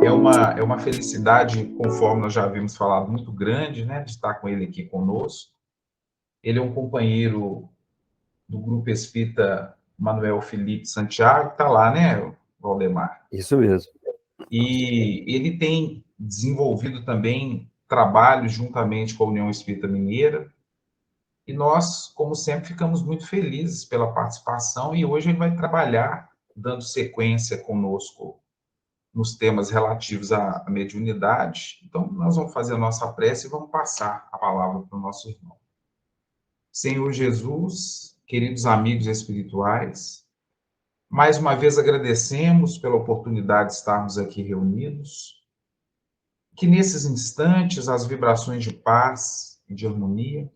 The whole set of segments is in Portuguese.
É uma felicidade, conforme nós já havíamos falado, muito grande, né, de estar com ele aqui conosco. Ele é um companheiro do Grupo Espírita Manuel Felipe Santiago, está lá, né, Valdemar? Isso mesmo. E ele tem desenvolvido também trabalhos juntamente com a União Espírita Mineira, e nós, como sempre, ficamos muito felizes pela participação, e hoje ele vai trabalhar, dando sequência conosco nos temas relativos à mediunidade. Então, nós vamos fazer a nossa prece e vamos passar a palavra para o nosso irmão. Senhor Jesus, queridos amigos espirituais, mais uma vez agradecemos pela oportunidade de estarmos aqui reunidos, que nesses instantes as vibrações de paz e de harmonia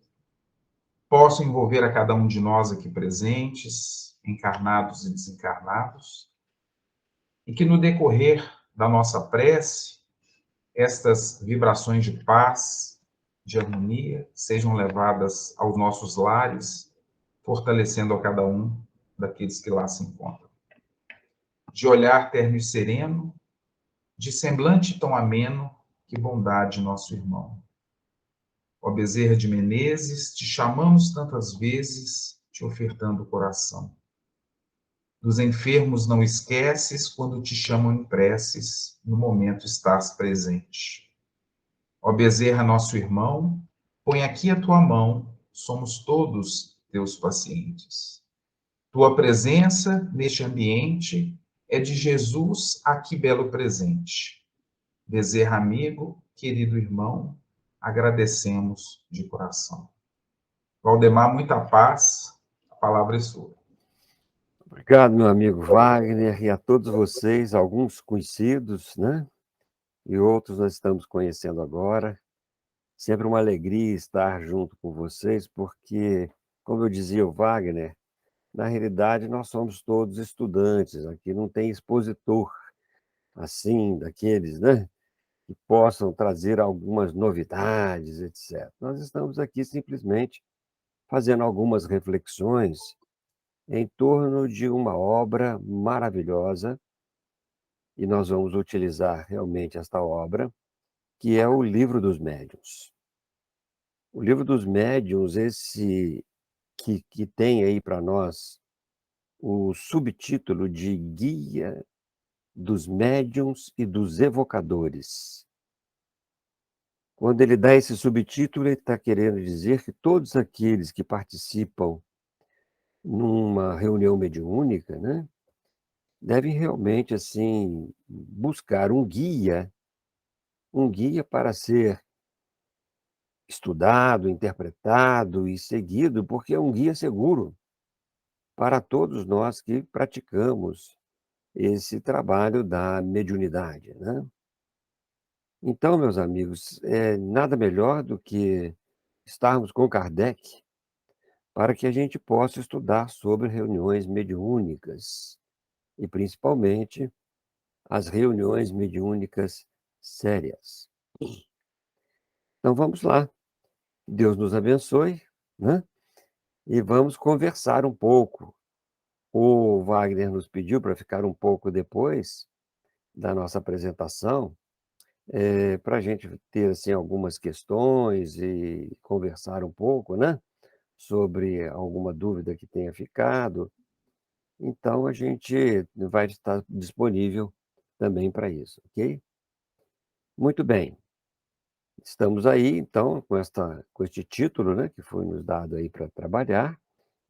possam envolver a cada um de nós aqui presentes, encarnados e desencarnados, e que no decorrer da nossa prece, estas vibrações de paz, de harmonia, sejam levadas aos nossos lares, fortalecendo a cada um daqueles que lá se encontram. De olhar terno e sereno, de semblante tão ameno, que bondade, nosso irmão. Ó Bezerra de Menezes, te chamamos tantas vezes, te ofertando o coração. Dos enfermos não esqueces, quando te chamam em preces, no momento estás presente. Ó Bezerra, nosso irmão, põe aqui a tua mão, somos todos teus pacientes. Tua presença neste ambiente é de Jesus aqui belo presente. Bezerra, amigo, querido irmão, agradecemos de coração. Valdemar, muita paz, a palavra é sua. Obrigado, meu amigo Wagner, e a todos vocês, alguns conhecidos, né? E outros nós estamos conhecendo agora. Sempre uma alegria estar junto com vocês, porque, como eu dizia o Wagner, na realidade nós somos todos estudantes, aqui não tem expositor, assim, daqueles, né? Que possam trazer algumas novidades, etc. Nós estamos aqui simplesmente fazendo algumas reflexões em torno de uma obra maravilhosa, e nós vamos utilizar realmente esta obra, que é o Livro dos Médiuns. O Livro dos Médiuns, esse que tem aí para nós o subtítulo de Guia dos Médiuns e dos Evocadores. Quando ele dá esse subtítulo, ele está querendo dizer que todos aqueles que participam numa reunião mediúnica, né, devem realmente assim buscar um guia para ser estudado, interpretado e seguido, porque é um guia seguro para todos nós que praticamos esse trabalho da mediunidade, né? Então, meus amigos, nada melhor do que estarmos com Kardec para que a gente possa estudar sobre reuniões mediúnicas e, principalmente, as reuniões mediúnicas sérias. Então, vamos lá. Deus nos abençoe, né? E vamos conversar um pouco. O Wagner nos pediu para ficar um pouco depois da nossa apresentação, para a gente ter assim, algumas questões e conversar um pouco, né? Sobre alguma dúvida que tenha ficado. Então, a gente vai estar disponível também para isso, ok? Muito bem. Estamos aí, então, com este título, né, que foi nos dado aí para trabalhar.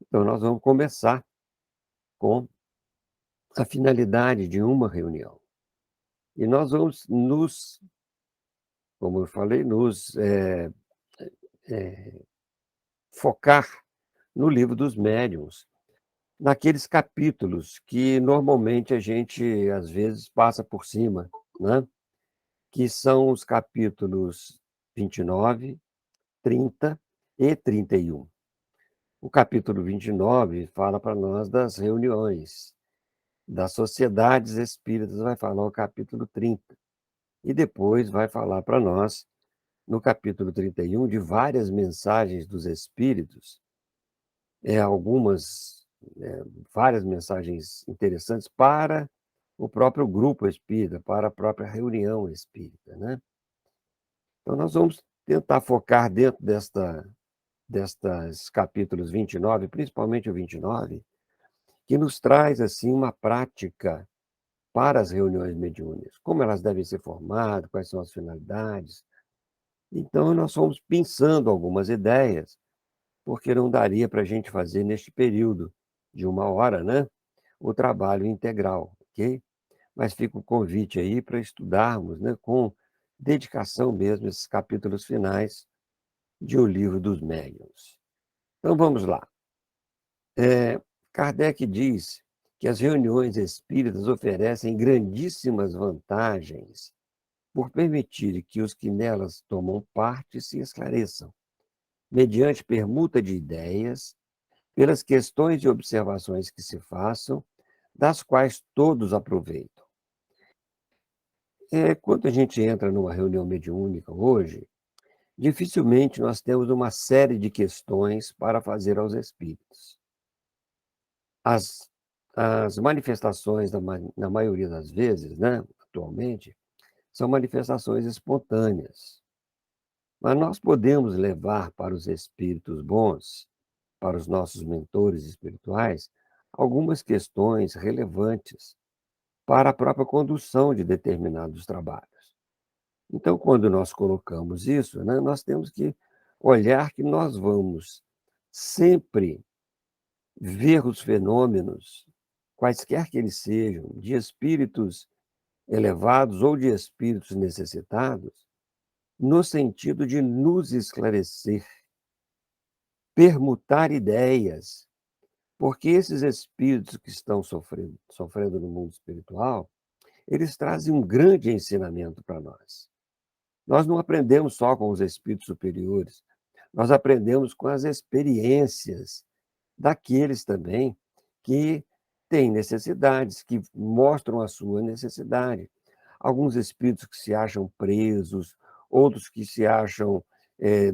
Então, nós vamos começar com a finalidade de uma reunião. E nós vamos como eu falei, focar no Livro dos Médiuns, naqueles capítulos que normalmente a gente, às vezes, passa por cima, né? Que são os capítulos 29, 30 e 31. O capítulo 29 fala para nós das reuniões, das sociedades espíritas, vai falar o capítulo 30. E depois vai falar para nós, no capítulo 31, de várias mensagens dos espíritos, várias mensagens interessantes para o próprio grupo espírita, para a própria reunião espírita, né? Então, nós vamos tentar focar dentro destas capítulos 29, principalmente o 29, que nos traz, assim, uma prática para as reuniões mediúnicas, como elas devem ser formadas, quais são as finalidades. Então, nós fomos pensando algumas ideias, porque não daria para a gente fazer neste período de 1 hora, né, o trabalho integral, ok? Mas fica o convite aí para estudarmos, né, com dedicação mesmo, esses capítulos finais de O Livro dos Médiuns. Então, vamos lá. Kardec diz que as reuniões espíritas oferecem grandíssimas vantagens por permitir que os que nelas tomam parte se esclareçam, mediante permuta de ideias, pelas questões e observações que se façam, das quais todos aproveitam. Quando a gente entra numa reunião mediúnica hoje, dificilmente nós temos uma série de questões para fazer aos espíritos. As, as manifestações, na maioria das vezes, né, atualmente, são manifestações espontâneas. Mas nós podemos levar para os espíritos bons, para os nossos mentores espirituais, algumas questões relevantes para a própria condução de determinados trabalhos. Então, quando nós colocamos isso, né, nós temos que olhar que nós vamos sempre ver os fenômenos, quaisquer que eles sejam, de espíritos elevados ou de espíritos necessitados, no sentido de nos esclarecer, permutar ideias, porque esses espíritos que estão sofrendo no mundo espiritual, eles trazem um grande ensinamento para nós. Nós não aprendemos só com os espíritos superiores, nós aprendemos com as experiências daqueles também que têm necessidades, que mostram a sua necessidade. Alguns espíritos que se acham presos, outros que se acham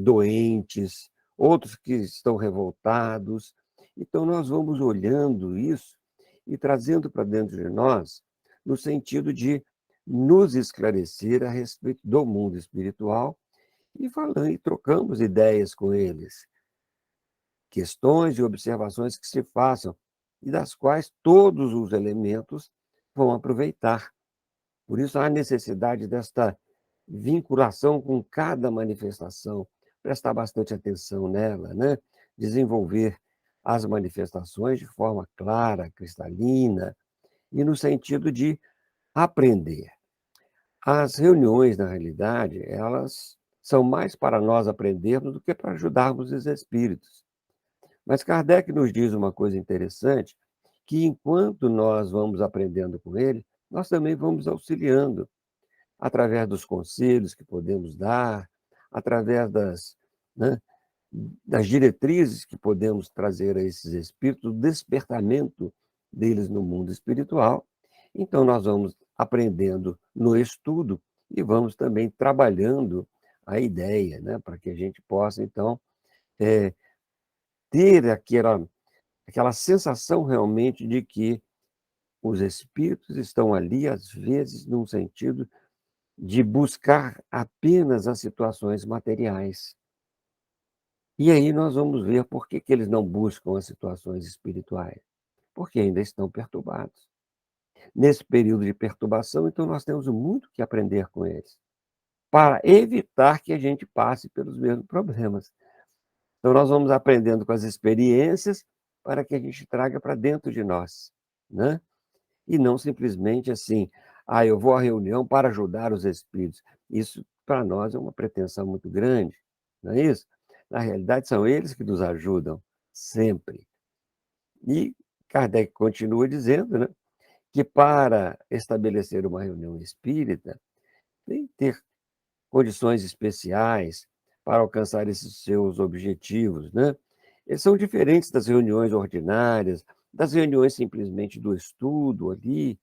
doentes, outros que estão revoltados. Então, nós vamos olhando isso e trazendo para dentro de nós, no sentido de nos esclarecer a respeito do mundo espiritual e falando e trocamos ideias com eles, questões e observações que se façam e das quais todos os elementos vão aproveitar. Por isso, há necessidade desta vinculação com cada manifestação, prestar bastante atenção nela, né? Desenvolver as manifestações de forma clara, cristalina, e no sentido de aprender. As reuniões, na realidade, elas são mais para nós aprendermos do que para ajudarmos os espíritos. Mas Kardec nos diz uma coisa interessante, que enquanto nós vamos aprendendo com ele, nós também vamos auxiliando, através dos conselhos que podemos dar, através né, das diretrizes que podemos trazer a esses espíritos, o despertamento deles no mundo espiritual. Então, nós vamos aprendendo no estudo e vamos também trabalhando a ideia, né, para que a gente possa, então, ter aquela sensação realmente de que os espíritos estão ali, às vezes, num sentido de buscar apenas as situações materiais. E aí nós vamos ver por que eles não buscam as situações espirituais. Porque ainda estão perturbados. Nesse período de perturbação, então, nós temos muito que aprender com eles, para evitar que a gente passe pelos mesmos problemas. Então, nós vamos aprendendo com as experiências para que a gente traga para dentro de nós, né? E não simplesmente assim, eu vou à reunião para ajudar os espíritos. Isso, para nós, é uma pretensão muito grande, não é isso? Na realidade, são eles que nos ajudam, sempre. E Kardec continua dizendo, né, que para estabelecer uma reunião espírita, tem que ter condições especiais para alcançar esses seus objetivos, né? Eles são diferentes das reuniões ordinárias, das reuniões simplesmente do estudo ali,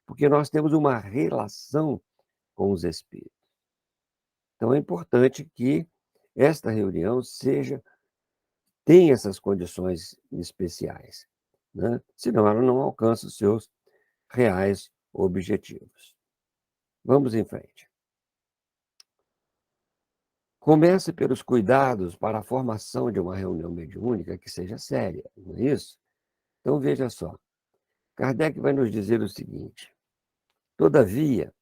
porque nós temos uma relação com os espíritos. Então, é importante que esta reunião tenha essas condições especiais, né? Senão ela não alcança os seus reais objetivos. Vamos em frente. Comece pelos cuidados para a formação de uma reunião mediúnica que seja séria, não é isso? Então, veja só. Kardec vai nos dizer o seguinte: todavia,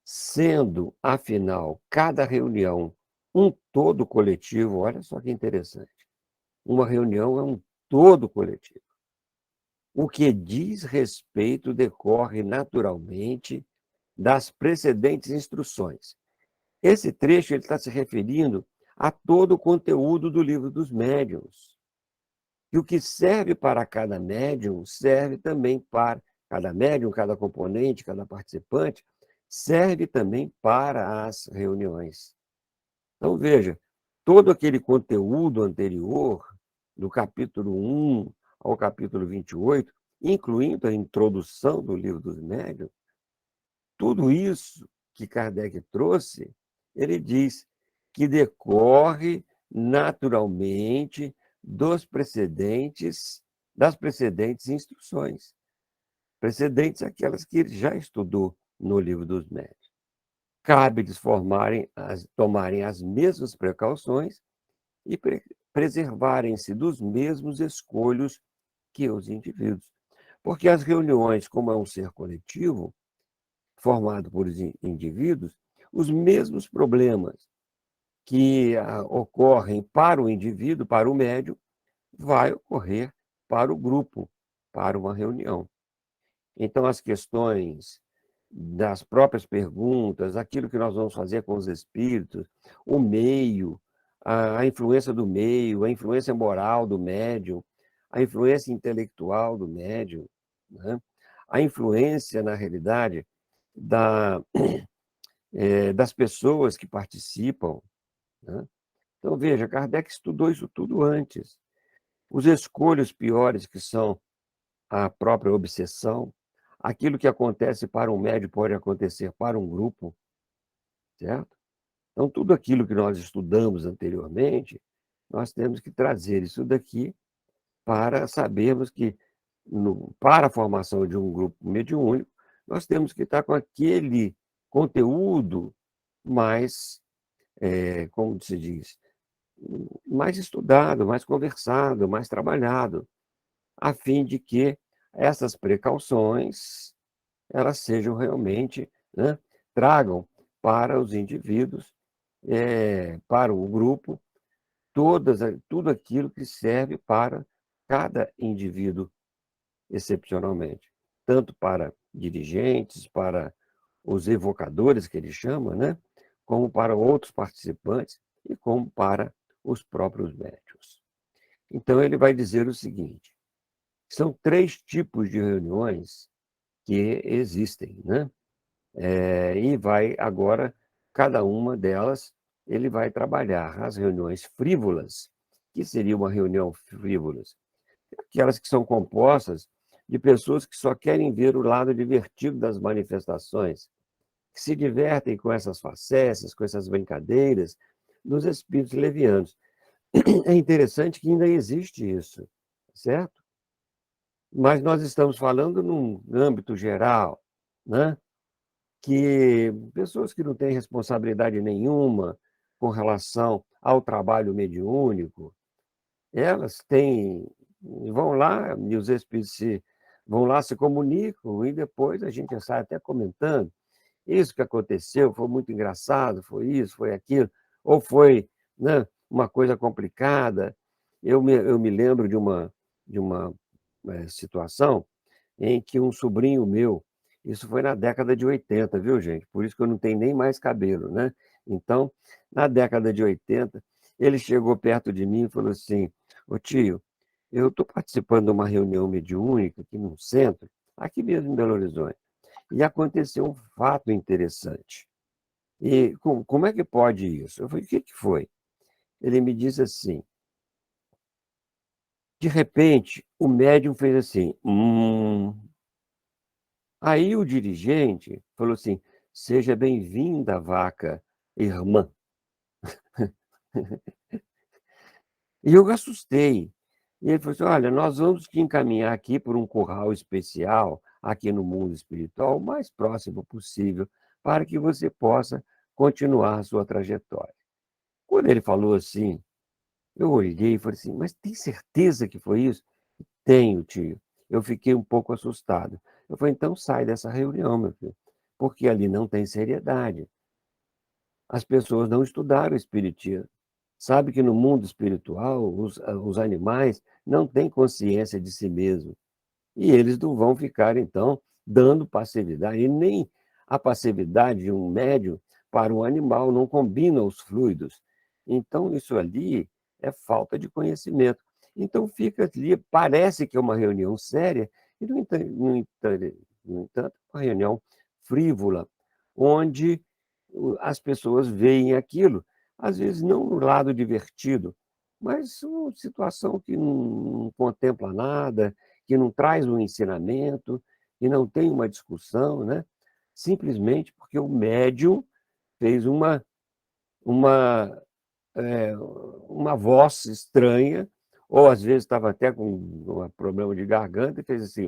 sendo, afinal, cada reunião um todo coletivo, olha só que interessante, uma reunião é um todo coletivo. O que diz respeito decorre naturalmente das precedentes instruções. Esse trecho ele está se referindo a todo o conteúdo do Livro dos Médiuns. E o que serve para cada médium, serve também para cada médium, cada componente, cada participante, serve também para as reuniões. Então, veja, todo aquele conteúdo anterior, do capítulo 1 ao capítulo 28, incluindo a introdução do Livro dos Médiuns, tudo isso que Kardec trouxe, ele diz que decorre naturalmente das precedentes instruções. Precedentes aquelas que ele já estudou no Livro dos Médiuns. Cabe-lhes tomarem as mesmas precauções e preservarem-se dos mesmos escolhos que os indivíduos. Porque as reuniões, como é um ser coletivo, formado por indivíduos, os mesmos problemas que ocorrem para o indivíduo, para o médium, vai ocorrer para o grupo, para uma reunião. Então, as questões das próprias perguntas, aquilo que nós vamos fazer com os espíritos, o meio, a influência do meio, a influência moral do médium, a influência intelectual do médium, né? A influência, na realidade, das pessoas que participam, né? Então, veja, Kardec estudou isso tudo antes. Os escolhos piores, que são a própria obsessão, aquilo que acontece para um médium pode acontecer para um grupo, certo? Então, tudo aquilo que nós estudamos anteriormente, nós temos que trazer isso daqui para sabermos que, para a formação de um grupo mediúnico, nós temos que estar com aquele conteúdo mais, como se diz, mais estudado, mais conversado, mais trabalhado, a fim de que essas precauções elas sejam realmente, né, tragam para os indivíduos, para o grupo, tudo aquilo que serve para cada indivíduo excepcionalmente, tanto para dirigentes, para os evocadores, que ele chama, né, como para outros participantes e como para os próprios médiuns. Então, ele vai dizer o seguinte: são 3 tipos de reuniões que existem, né? E vai agora, cada uma delas, ele vai trabalhar as reuniões frívolas, que seria uma reunião frívolas, aquelas que são compostas de pessoas que só querem ver o lado divertido das manifestações, que se divertem com essas facécias, com essas brincadeiras dos espíritos levianos. É interessante que ainda existe isso, certo? Mas nós estamos falando num âmbito geral, né? Que pessoas que não têm responsabilidade nenhuma com relação ao trabalho mediúnico, elas vão lá, e os espíritos vão lá, se comunicam, e depois a gente sai até comentando. Isso que aconteceu foi muito engraçado, foi isso, foi aquilo, ou foi, né, uma coisa complicada. Eu me lembro de uma situação em que um sobrinho meu, isso foi na década de 80, viu, gente? Por isso que eu não tenho nem mais cabelo, né? Então, na década de 80, ele chegou perto de mim e falou assim: ô tio, eu estou participando de uma reunião mediúnica aqui no centro, aqui mesmo em Belo Horizonte, e aconteceu um fato interessante. E como é que pode isso? Eu falei: o que foi? Ele me disse assim: de repente, o médium fez assim, Aí o dirigente falou assim: seja bem-vinda, vaca irmã. E eu assustei. E ele falou assim: olha, nós vamos te encaminhar aqui por um curral especial, aqui no mundo espiritual, o mais próximo possível, para que você possa continuar a sua trajetória. Quando ele falou assim, eu olhei e falei assim: mas tem certeza que foi isso? Tenho, tio. Eu fiquei um pouco assustado. Eu falei: então sai dessa reunião, meu filho, porque ali não tem seriedade. As pessoas não estudaram espiritismo. Sabe que no mundo espiritual, os animais não têm consciência de si mesmos. E eles não vão ficar, então, dando passividade. E nem a passividade de um médium para um animal não combina os fluidos. Então, isso ali é falta de conhecimento. Então, fica ali, parece que é uma reunião séria, e, no entanto, uma reunião frívola, onde as pessoas veem aquilo, às vezes não no lado divertido, mas uma situação que não contempla nada, que não traz um ensinamento, que não tem uma discussão, né? Simplesmente porque o médium fez uma, uma voz estranha, ou às vezes estava até com um problema de garganta e fez assim,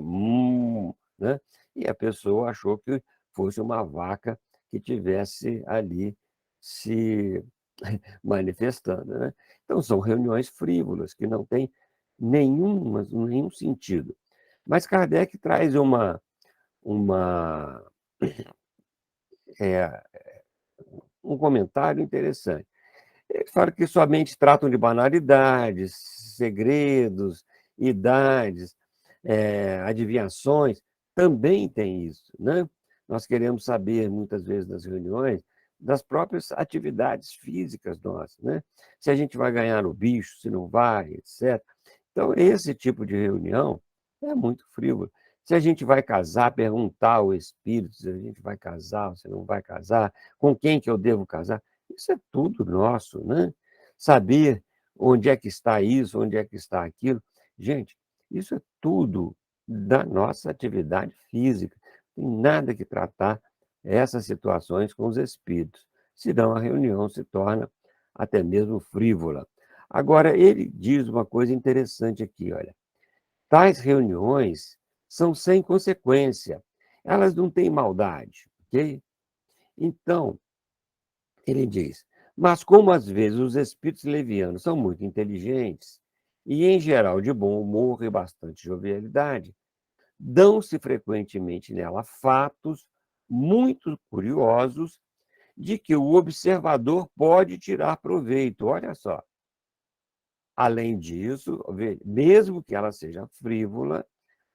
né? E a pessoa achou que fosse uma vaca que tivesse ali se manifestando, né? Então, são reuniões frívolas, que não têm nenhum sentido. Mas Kardec traz uma, é, um comentário interessante. Ele fala que somente tratam de banalidades, segredos, idades, adivinhações. Também tem isso, né? Nós queremos saber, muitas vezes, nas reuniões, das próprias atividades físicas nossas, né? Se a gente vai ganhar o bicho, se não vai, etc. Então, esse tipo de reunião é muito frívolo. Se a gente vai casar, perguntar ao espírito se a gente vai casar, se não vai casar, com quem que eu devo casar, isso é tudo nosso, né? Saber onde é que está isso, onde é que está aquilo. Gente, isso é tudo da nossa atividade física. Não tem nada que tratar essas situações com os espíritos, senão a reunião se torna até mesmo frívola. Agora, ele diz uma coisa interessante aqui, olha. Tais reuniões são sem consequência, elas não têm maldade, ok? Então, ele diz, mas como às vezes os espíritos levianos são muito inteligentes e, em geral, de bom humor e bastante jovialidade, dão-se frequentemente nela fatos muito curiosos de que o observador pode tirar proveito. Olha só. Além disso, mesmo que ela seja frívola,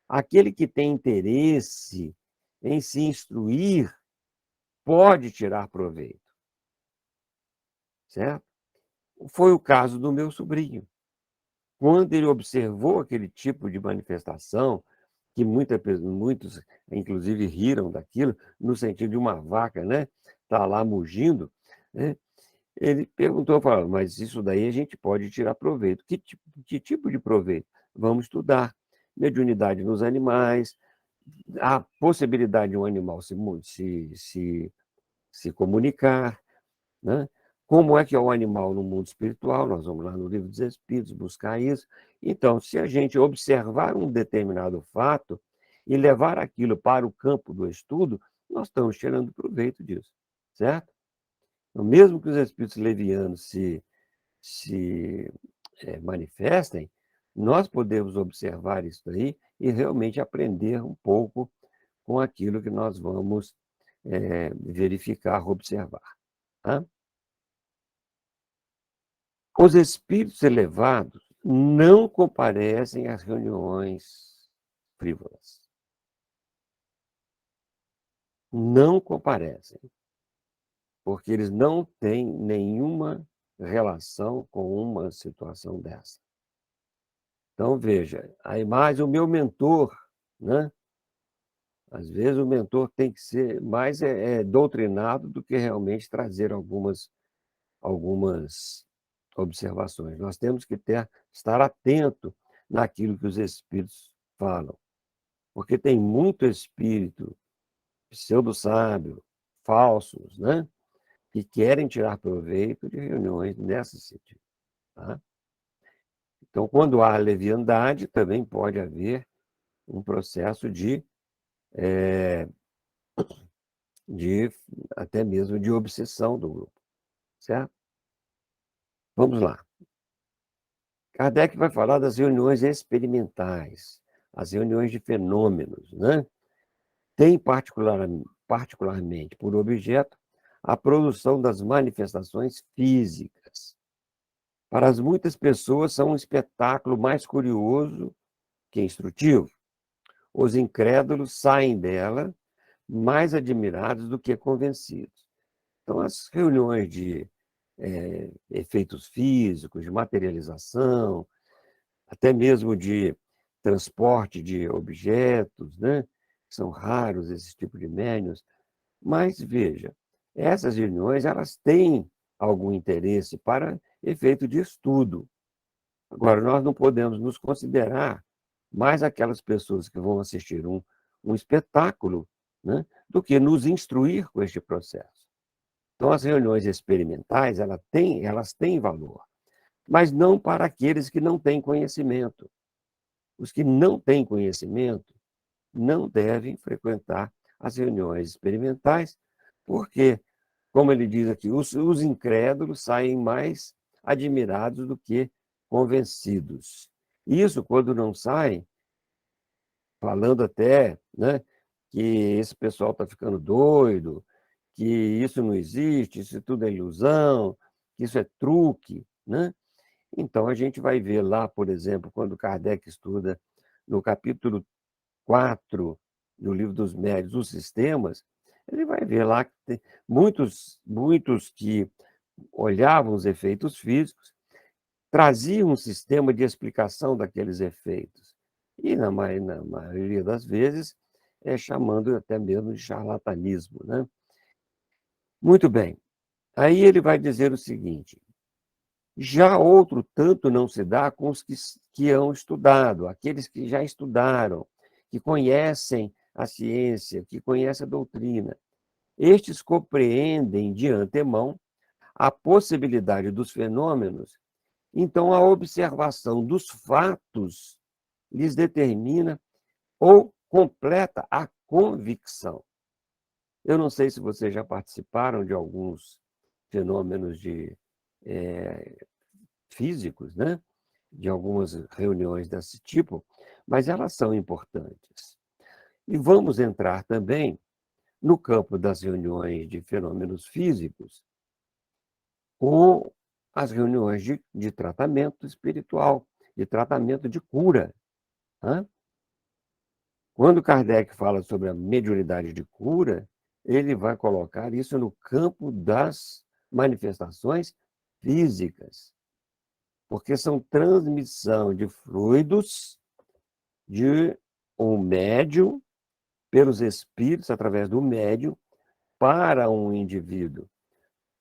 aquele que tem interesse em se instruir pode tirar proveito, certo? Foi o caso do meu sobrinho. Quando ele observou aquele tipo de manifestação, que muitos, inclusive, riram daquilo, no sentido de uma vaca, né? Está lá mugindo, né? Ele perguntou, falou, mas isso daí a gente pode tirar proveito. Que tipo de proveito? Vamos estudar mediunidade nos animais, a possibilidade de um animal se comunicar, né? Como é que é o animal no mundo espiritual? Nós vamos lá no Livro dos Espíritos buscar isso. Então, se a gente observar um determinado fato e levar aquilo para o campo do estudo, nós estamos tirando proveito disso, certo? Então, mesmo que os espíritos levianos se manifestem, nós podemos observar isso aí e realmente aprender um pouco com aquilo que nós vamos verificar, observar. Tá? Os espíritos elevados não comparecem às reuniões frívolas. Não comparecem, porque eles não têm nenhuma relação com uma situação dessa. Então, veja, aí mais o meu mentor, né? Às vezes o mentor tem que ser mais doutrinado do que realmente trazer algumas observações. Nós temos que estar atento naquilo que os espíritos falam, porque tem muito espírito pseudo-sábio, falsos, né? Que querem tirar proveito de reuniões nesse sentido. Tá? Então, quando há leviandade, também pode haver um processo de até mesmo de obsessão do grupo, certo? Vamos lá. Kardec vai falar das reuniões experimentais, as reuniões de fenômenos, né? Tem particularmente por objeto a produção das manifestações físicas. Para as muitas pessoas, são um espetáculo mais curioso que instrutivo. Os incrédulos saem dela mais admirados do que convencidos. Então, as reuniões de efeitos físicos, de materialização, até mesmo de transporte de objetos, né? São raros esses tipos de médiuns, mas veja, essas reuniões elas têm algum interesse para efeito de estudo. Agora, nós não podemos nos considerar mais aquelas pessoas que vão assistir um espetáculo, né, do que nos instruir com este processo. Então, as reuniões experimentais, elas têm valor, mas não para aqueles que não têm conhecimento. Os que não têm conhecimento não devem frequentar as reuniões experimentais, porque, como ele diz aqui, os incrédulos saem mais admirados do que convencidos. Isso quando não saem, falando até, né, que esse pessoal está ficando doido, que isso não existe, isso tudo é ilusão, que isso é truque, né? Então, a gente vai ver lá, por exemplo, quando Kardec estuda no capítulo 4 do Livro dos Médiuns, os sistemas, ele vai ver lá que tem muitos que olhavam os efeitos físicos, traziam um sistema de explicação daqueles efeitos. E, na maioria das vezes, chamando até mesmo de charlatanismo, né? Muito bem. Aí ele vai dizer o seguinte: já outro tanto não se dá com os que hão estudado, aqueles que já estudaram, que conhecem a ciência, que conhecem a doutrina. Estes compreendem de antemão a possibilidade dos fenômenos, então a observação dos fatos lhes determina ou completa a convicção. Eu não sei se vocês já participaram de alguns fenômenos físicos, né? De algumas reuniões desse tipo, mas elas são importantes. E vamos entrar também no campo das reuniões de fenômenos físicos com as reuniões de tratamento espiritual, de tratamento de cura. Né? Quando Kardec fala sobre a mediunidade de cura, ele vai colocar isso no campo das manifestações físicas, porque são transmissão de fluidos de um médium pelos espíritos, através do médium, para um indivíduo,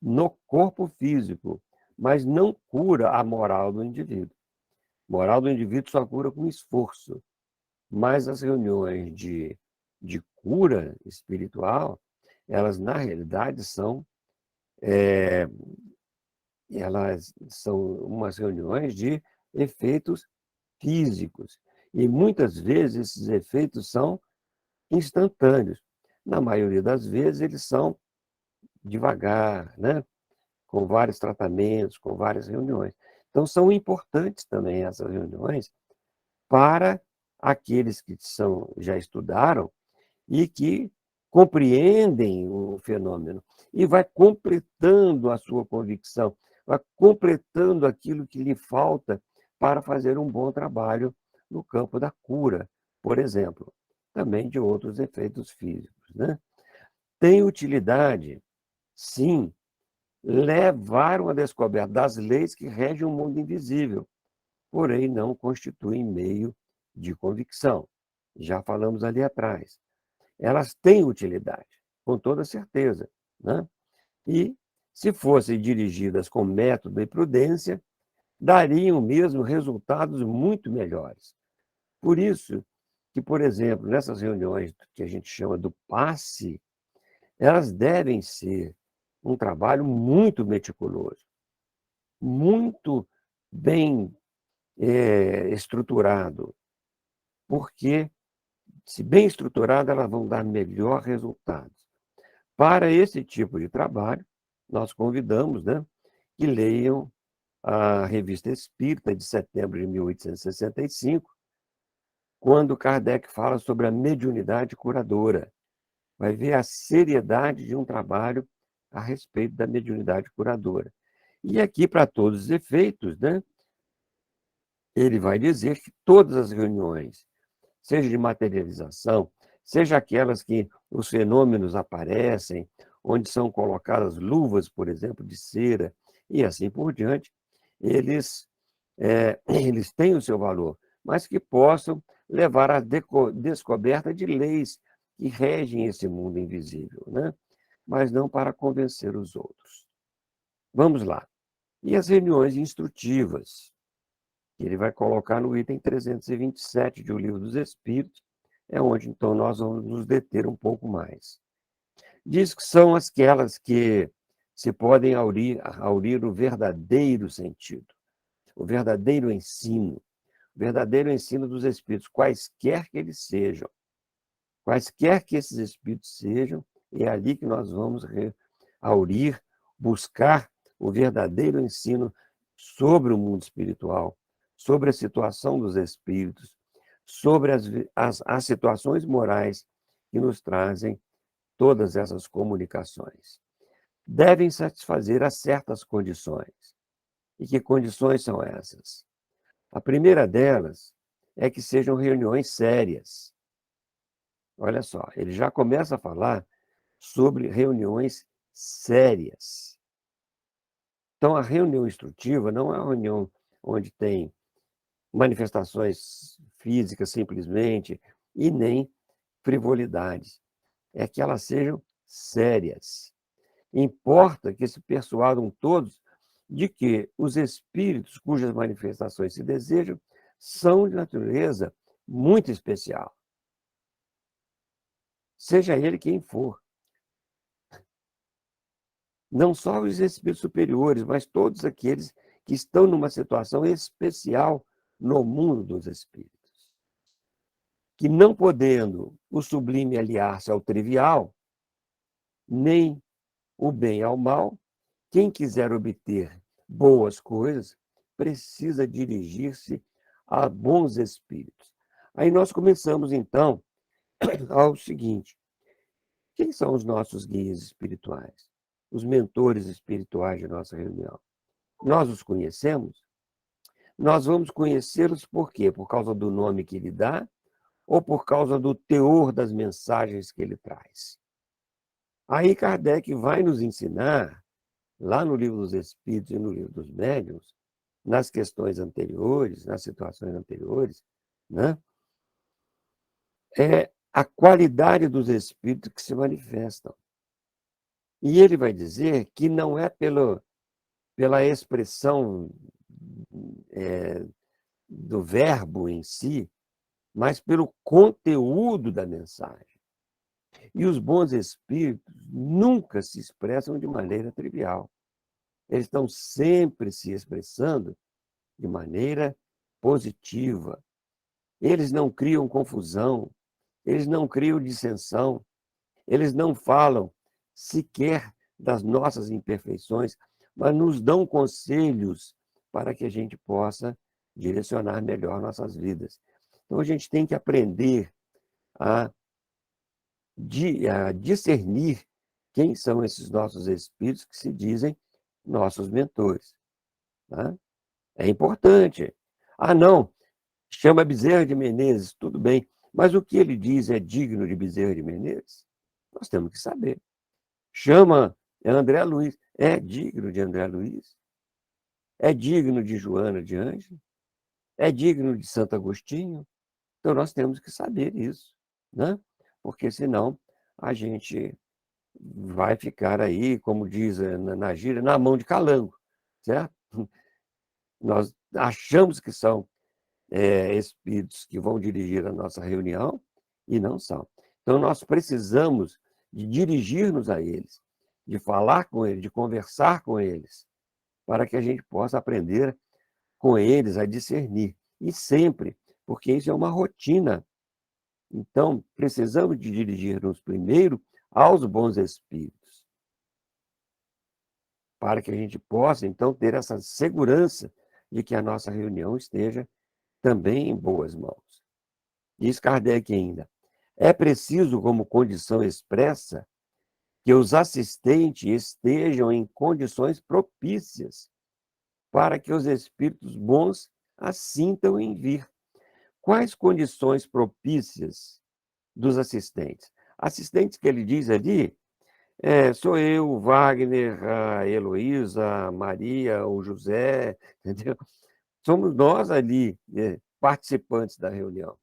no corpo físico, mas não cura a moral do indivíduo. A moral do indivíduo só cura com esforço. Mas as reuniões de cura espiritual, elas, na realidade, elas são umas reuniões de efeitos físicos. E muitas vezes esses efeitos são instantâneos. Na maioria das vezes, eles são devagar, né? Com vários tratamentos, com várias reuniões. Então, são importantes também essas reuniões para aqueles que já estudaram e que compreendem o fenômeno e vai completando a sua convicção, vai completando aquilo que lhe falta para fazer um bom trabalho no campo da cura, por exemplo, também de outros efeitos físicos, né? Tem utilidade, sim, levar uma descoberta das leis que regem o mundo invisível, porém não constituem meio de convicção. Já falamos ali atrás. Elas têm utilidade, com toda certeza, né? E, se fossem dirigidas com método e prudência, dariam mesmo resultados muito melhores. Por isso que, por exemplo, nessas reuniões que a gente chama do passe, elas devem ser um trabalho muito meticuloso, muito bem estruturado, porque, se bem estruturado, elas vão dar melhor resultado. Para esse tipo de trabalho, nós convidamos, né, que leiam a Revista Espírita, de setembro de 1865, quando Kardec fala sobre a mediunidade curadora. Vai ver a seriedade de um trabalho a respeito da mediunidade curadora. E aqui, para todos os efeitos, né, ele vai dizer que todas as reuniões, seja de materialização, seja aquelas que os fenômenos aparecem, onde são colocadas luvas, por exemplo, de cera, e assim por diante, eles têm o seu valor, mas que possam levar à descoberta de leis que regem esse mundo invisível, né? Mas não para convencer os outros. Vamos lá. E as reuniões instrutivas, que ele vai colocar no item 327 de O Livro dos Espíritos, é onde, então, nós vamos nos deter um pouco mais. Diz que são aquelas que se podem aurir o verdadeiro sentido, o verdadeiro ensino dos Espíritos, quaisquer que eles sejam. Quaisquer que esses Espíritos sejam, é ali que nós vamos aurir, buscar o verdadeiro ensino sobre o mundo espiritual, sobre a situação dos Espíritos, sobre as situações morais que nos trazem todas essas comunicações. Devem satisfazer a certas condições. E que condições são essas? A primeira delas é que sejam reuniões sérias. Olha só, ele já começa a falar sobre reuniões sérias. Então, a reunião instrutiva não é uma reunião onde tem manifestações físicas simplesmente e nem frivolidades. É que elas sejam sérias. Importa que se persuadam todos de que os espíritos cujas manifestações se desejam são de natureza muito especial. Seja ele quem for. Não só os espíritos superiores, mas todos aqueles que estão numa situação especial no mundo dos espíritos. Que, não podendo o sublime aliar-se ao trivial, nem o bem ao mal, quem quiser obter boas coisas precisa dirigir-se a bons espíritos. Aí nós começamos, então, ao seguinte: quem são os nossos guias espirituais? Os mentores espirituais de nossa reunião. Nós os conhecemos? Nós vamos conhecê-los por quê? Por causa do nome que ele dá ou por causa do teor das mensagens que ele traz? Aí Kardec vai nos ensinar, lá no Livro dos Espíritos e no Livro dos Médiuns, nas questões anteriores, nas situações anteriores, né? É a qualidade dos espíritos que se manifestam. E ele vai dizer que não é pela expressão do verbo em si, mas pelo conteúdo da mensagem. E os bons espíritos nunca se expressam de maneira trivial. Eles estão sempre se expressando de maneira positiva. Eles não criam confusão, eles não criam dissensão, eles não falam sequer das nossas imperfeições, mas nos dão conselhos para que a gente possa direcionar melhor nossas vidas. Então, a gente tem que aprender a discernir quem são esses nossos espíritos que se dizem nossos mentores. Tá? É importante. Ah, não, chama Bezerra de Menezes, tudo bem, mas o que ele diz é digno de Bezerra de Menezes? Nós temos que saber. Chama André Luiz, é digno de André Luiz? É digno de Joana de Ângeles? É digno de Santo Agostinho? Então, nós temos que saber isso, né? Porque senão a gente vai ficar aí, como diz na gíria, na mão de calango, certo? Nós achamos que são espíritos que vão dirigir a nossa reunião e não são. Então, nós precisamos de dirigir-nos a eles, de falar com eles, de conversar com eles, para que a gente possa aprender com eles a discernir. E sempre, porque isso é uma rotina. Então, precisamos de dirigir-nos primeiro aos bons espíritos, para que a gente possa, então, ter essa segurança de que a nossa reunião esteja também em boas mãos. Diz Kardec ainda, é preciso, como condição expressa, que os assistentes estejam em condições propícias para que os espíritos bons assintam em vir. Quais condições propícias dos assistentes? Assistentes que ele diz ali, sou eu, o Wagner, a Heloísa, a Maria, o José, entendeu? Somos nós ali, participantes da reunião.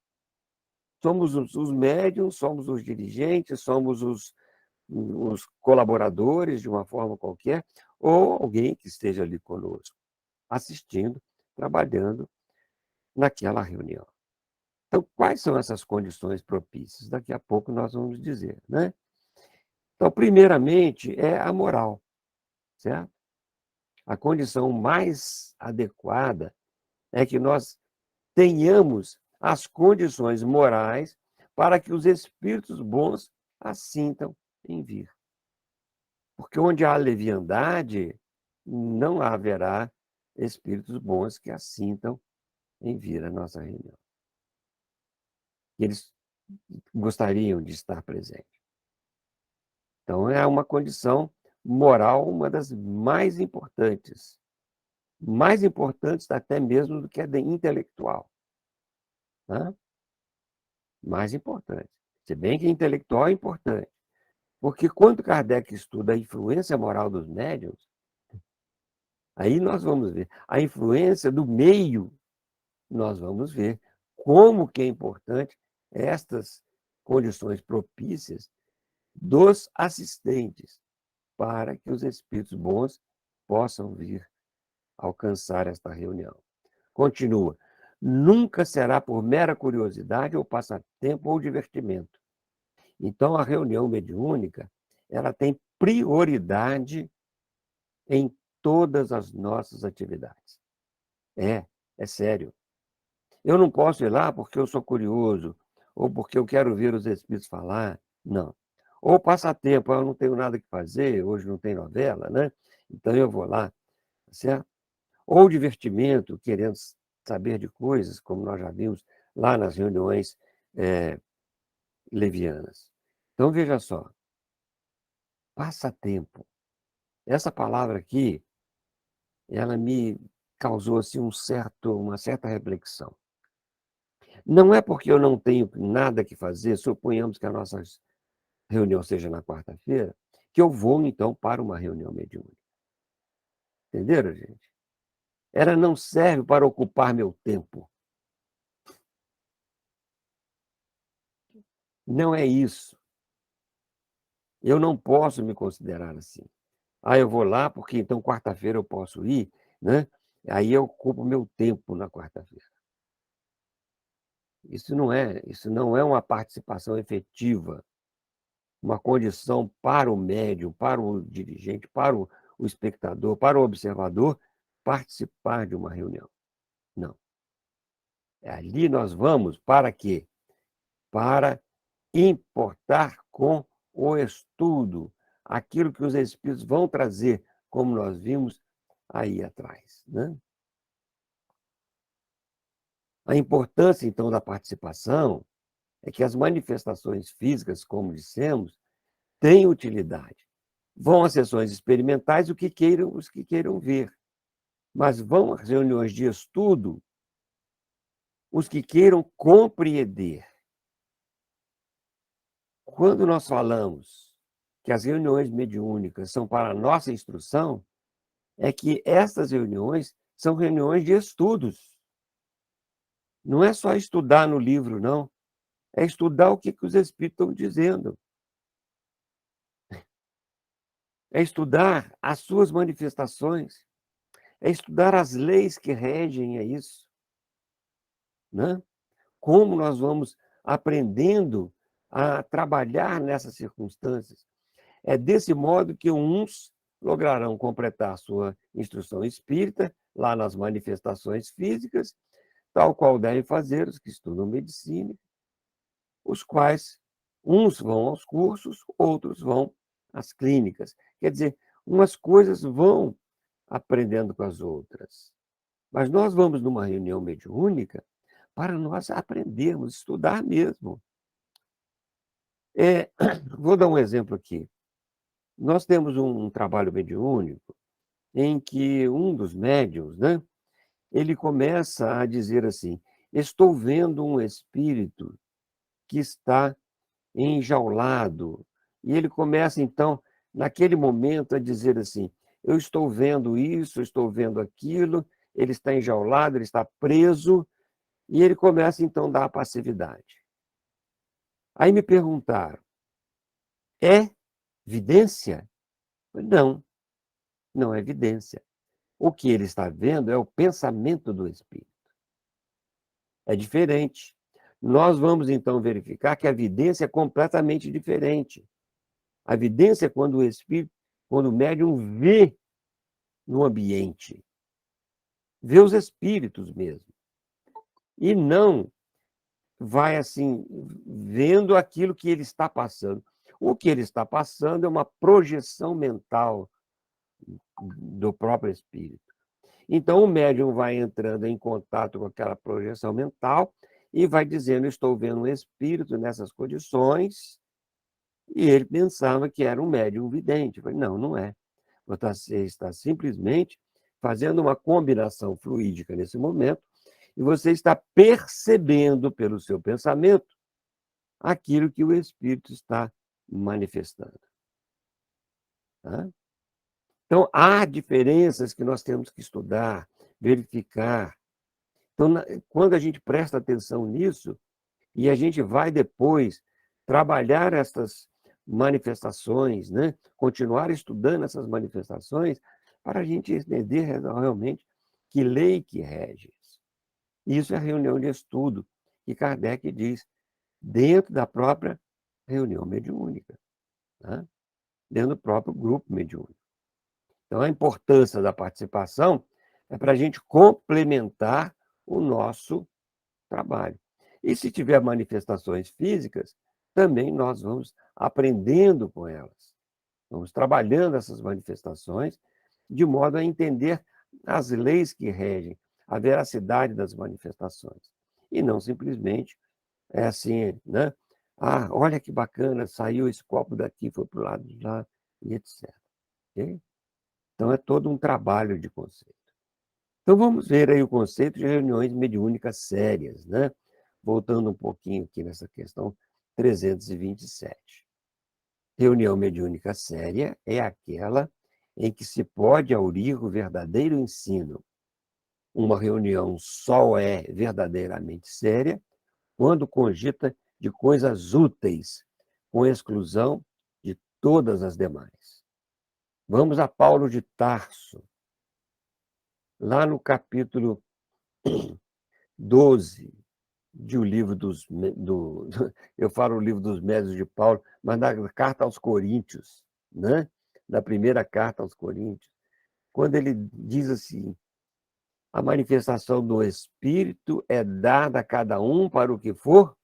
Somos os médiums, somos os dirigentes, somos os colaboradores, de uma forma qualquer, ou alguém que esteja ali conosco, assistindo, trabalhando naquela reunião. Então, quais são essas condições propícias? Daqui a pouco nós vamos dizer, né? Então, primeiramente, é a moral, certo? A condição mais adequada é que nós tenhamos as condições morais para que os espíritos bons assintam em vir. Porque onde há leviandade, não haverá espíritos bons que assintam em vir à nossa reunião. Eles gostariam de estar presentes. Então, é uma condição moral, uma das mais importantes até mesmo do que a intelectual. Né? Mais importante. Se bem que intelectual é importante. Porque quando Kardec estuda a influência moral dos médiuns, aí nós vamos ver a influência do meio, nós vamos ver como que é importante estas condições propícias dos assistentes para que os espíritos bons possam vir alcançar esta reunião. Continua. Nunca será por mera curiosidade ou passatempo ou divertimento. Então, a reunião mediúnica, ela tem prioridade em todas as nossas atividades. É sério. Eu não posso ir lá porque eu sou curioso, ou porque eu quero ver os espíritos falar. Não. Ou passatempo, eu não tenho nada que fazer, hoje não tem novela, né? Então eu vou lá, certo? Ou divertimento, querendo saber de coisas, como nós já vimos lá nas reuniões levianas. Então, veja só, passatempo. Essa palavra aqui, ela me causou assim, uma certa reflexão. Não é porque eu não tenho nada que fazer, suponhamos que a nossa reunião seja na quarta-feira, que eu vou, então, para uma reunião mediúnica. Entenderam, gente? Ela não serve para ocupar meu tempo. Não é isso. Eu não posso me considerar assim. Eu vou lá porque então quarta-feira eu posso ir, né? Aí eu ocupo meu tempo na quarta-feira. Isso não é uma participação efetiva, uma condição para o médium, para o dirigente, para o espectador, para o observador participar de uma reunião. Não. Ali nós vamos para quê? Para importar com o estudo aquilo que os espíritos vão trazer, como nós vimos aí atrás, né? A importância, então, da participação é que as manifestações físicas, como dissemos, têm utilidade. Vão às sessões experimentais os que queiram ver, mas vão às reuniões de estudo os que queiram compreender. Quando nós falamos que as reuniões mediúnicas são para a nossa instrução, é que essas reuniões são reuniões de estudos. Não é só estudar no livro, não. É estudar o que os espíritos estão dizendo. É estudar as suas manifestações. É estudar as leis que regem a isso. Né? Como nós vamos aprendendo a trabalhar nessas circunstâncias. É desse modo que uns lograrão completar sua instrução espírita, lá nas manifestações físicas, tal qual devem fazer os que estudam medicina, os quais uns vão aos cursos, outros vão às clínicas. Quer dizer, umas coisas vão aprendendo com as outras. Mas nós vamos numa reunião mediúnica para nós aprendermos, estudar mesmo. Vou dar um exemplo aqui. Nós temos um trabalho mediúnico em que um dos médiuns, né, ele começa a dizer assim: estou vendo um espírito que está enjaulado. E ele começa, então, naquele momento, a dizer assim: eu estou vendo isso, eu estou vendo aquilo, ele está enjaulado, ele está preso, e ele começa, então, a dar a passividade. Aí me perguntaram: é vidência? Não, não é vidência. O que ele está vendo é o pensamento do espírito. É diferente. Nós vamos, então, verificar que a vidência é completamente diferente. A vidência é quando o espírito, quando o médium vê no ambiente, vê os espíritos mesmo, e não vai assim vendo aquilo que ele está passando. O que ele está passando é uma projeção mental do próprio espírito. Então o médium vai entrando em contato com aquela projeção mental e vai dizendo: estou vendo um espírito nessas condições, e ele pensava que era um médium vidente. Eu falei: não, não é. Você está simplesmente fazendo uma combinação fluídica nesse momento e você está percebendo pelo seu pensamento aquilo que o espírito está manifestando. Tá? Então, há diferenças que nós temos que estudar, verificar. Então, quando a gente presta atenção nisso, e a gente vai depois trabalhar essas manifestações, né? Continuar estudando essas manifestações, para a gente entender realmente que lei que rege isso. Isso é a reunião de estudo que Kardec diz, dentro da própria reunião mediúnica, né? Dentro do próprio grupo mediúnico. Então, a importância da participação é para a gente complementar o nosso trabalho. E se tiver manifestações físicas, também nós vamos aprendendo com elas. Vamos trabalhando essas manifestações de modo a entender as leis que regem a veracidade das manifestações. E não simplesmente é assim, né? Ah, olha que bacana, saiu esse copo daqui, foi para o lado de lá, e etc. Okay? Então é todo um trabalho de conceito. Então vamos ver aí o conceito de reuniões mediúnicas sérias, né? Voltando um pouquinho aqui nessa questão 327. Reunião mediúnica séria é aquela em que se pode aurir o verdadeiro ensino. Uma reunião só é verdadeiramente séria quando cogita de coisas úteis, com exclusão de todas as demais. Vamos a Paulo de Tarso, lá no capítulo 12 de O Livro eu falo o Livro dos Médiuns de Paulo, mas na carta aos Coríntios, né? Na primeira carta aos Coríntios, quando ele diz assim: a manifestação do Espírito é dada a cada um para o que for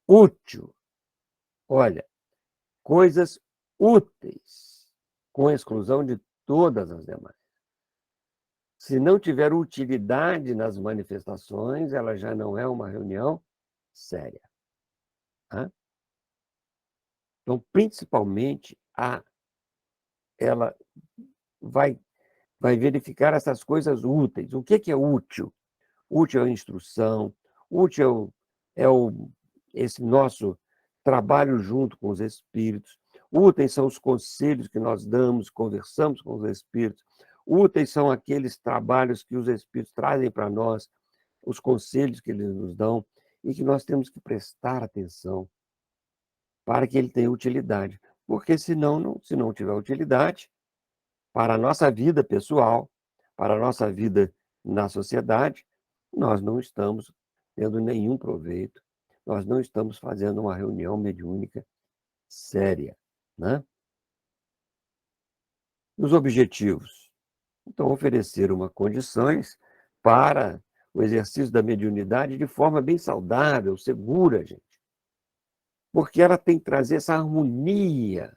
útil. Olha, coisas úteis, com exclusão de todas as demais. Se não tiver utilidade nas manifestações, ela já não é uma reunião séria. Tá? Então, principalmente, ela vai verificar essas coisas úteis. O que é útil? Útil é a instrução, útil esse nosso trabalho junto com os espíritos. Úteis são os conselhos que nós damos, conversamos com os espíritos. Úteis são aqueles trabalhos que os espíritos trazem para nós, os conselhos que eles nos dão, e que nós temos que prestar atenção para que ele tenha utilidade. Porque senão, se não tiver utilidade, para a nossa vida pessoal, para a nossa vida na sociedade, nós não estamos tendo nenhum proveito, nós não estamos fazendo uma reunião mediúnica séria, né? Os objetivos. Então, oferecer uma condições para o exercício da mediunidade de forma bem saudável, segura, gente. Porque ela tem que trazer essa harmonia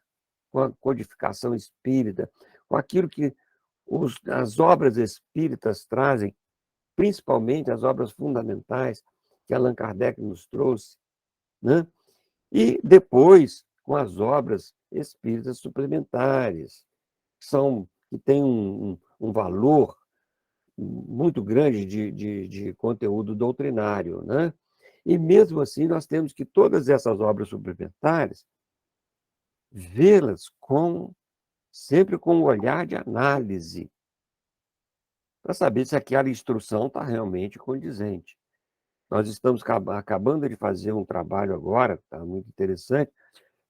com a codificação espírita, com aquilo que as obras espíritas trazem, principalmente as obras fundamentais que Allan Kardec nos trouxe, né? E depois com as obras espíritas suplementares, que têm um valor muito grande de conteúdo doutrinário, né? E mesmo assim nós temos que todas essas obras suplementares vê-las sempre com um olhar de análise, para saber se aquela instrução está realmente condizente. Nós estamos acabando de fazer um trabalho agora, está muito interessante,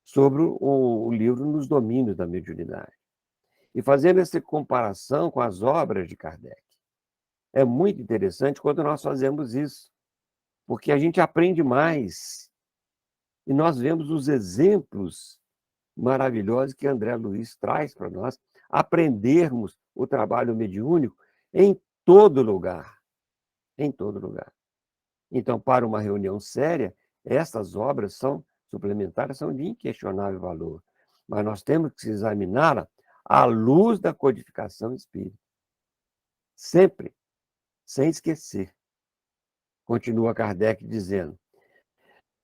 sobre o livro Nos Domínios da Mediunidade. E fazendo essa comparação com as obras de Kardec. É muito interessante quando nós fazemos isso, porque a gente aprende mais e nós vemos os exemplos maravilhosos que André Luiz traz para nós, aprendermos o trabalho mediúnico em todo lugar, em todo lugar. Então, para uma reunião séria, essas obras suplementares são de inquestionável valor, mas nós temos que examiná-la à luz da codificação espírita. Sempre, sem esquecer. Continua Kardec dizendo,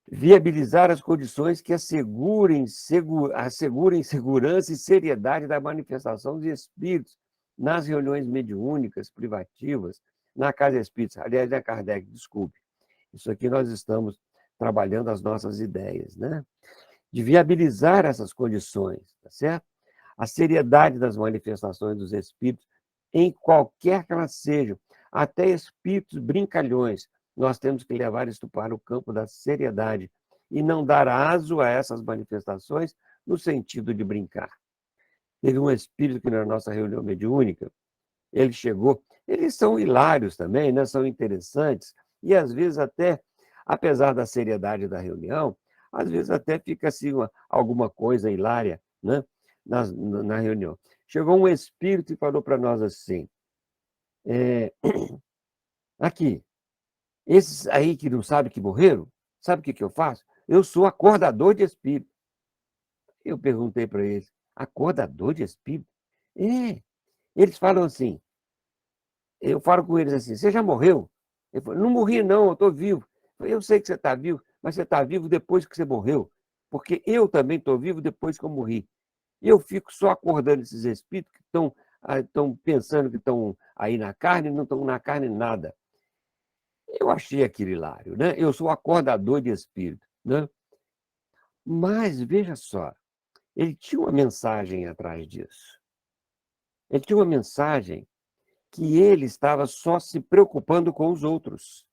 viabilizar as condições que assegurem segurança e seriedade da manifestação dos espíritos nas reuniões mediúnicas, privativas, na casa espírita. Aliás, é Kardec, desculpe. Isso aqui nós estamos trabalhando as nossas ideias, né? De viabilizar essas condições, tá certo? A seriedade das manifestações dos espíritos, em qualquer que elas sejam, até espíritos brincalhões, nós temos que levar isto para o campo da seriedade e não dar aso a essas manifestações no sentido de brincar. Teve um espírito que na nossa reunião mediúnica, ele chegou, eles são hilários também, né? São interessantes, e às vezes até, apesar da seriedade da reunião, às vezes até fica assim alguma coisa hilária, né? Na reunião. Chegou um espírito e falou para nós assim, aqui, esses aí que não sabem que morreram, sabe o que eu faço? Eu sou acordador de espírito. Eu perguntei para eles, acordador de espírito? É. Eles falam assim, eu falo com eles assim, você já morreu? Ele falou, não morri não, eu estou vivo. Eu sei que você está vivo, mas você está vivo depois que você morreu. Porque eu também estou vivo depois que eu morri. E eu fico só acordando esses espíritos que estão pensando que estão aí na carne e não estão na carne nada. Eu achei aquilo hilário, né? Eu sou acordador de espírito, né? Mas, veja só, ele tinha uma mensagem atrás disso. Ele tinha uma mensagem que ele estava só se preocupando com os outros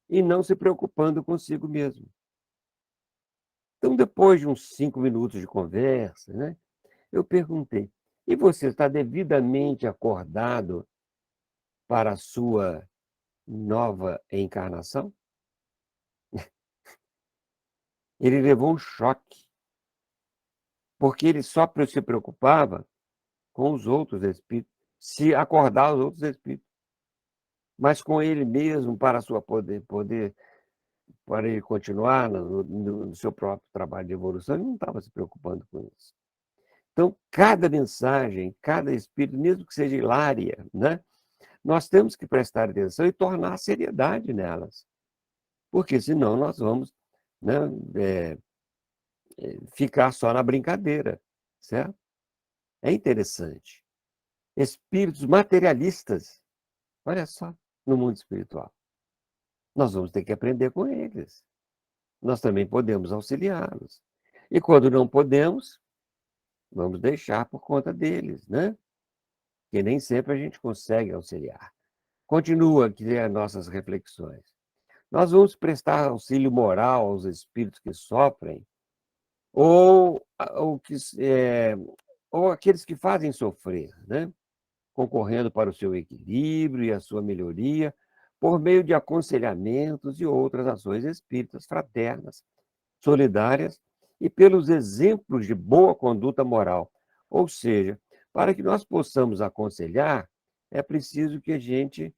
e não se preocupando consigo mesmo. Então, depois de uns 5 minutos de conversa, né, eu perguntei, e você está devidamente acordado para a sua nova encarnação? Ele levou um choque, porque ele só se preocupava com os outros espíritos, se acordar os outros espíritos. Mas com ele mesmo, para para ele continuar no seu próprio trabalho de evolução, ele não estava se preocupando com isso. Então, cada mensagem, cada espírito, mesmo que seja hilária, né, nós temos que prestar atenção e tornar seriedade nelas. Porque senão nós vamos, né, ficar só na brincadeira, certo? É interessante. Espíritos materialistas, olha só, no mundo espiritual. Nós vamos ter que aprender com eles. Nós também podemos auxiliá-los. E quando não podemos, vamos deixar por conta deles, né? Que nem sempre a gente consegue auxiliar. Continua aqui as nossas reflexões. Nós vamos prestar auxílio moral aos espíritos que sofrem, ou, ou aqueles que fazem sofrer, né? Concorrendo para o seu equilíbrio e a sua melhoria, por meio de aconselhamentos e outras ações espíritas fraternas, solidárias e pelos exemplos de boa conduta moral. Ou seja, para que nós possamos aconselhar, é preciso que a gente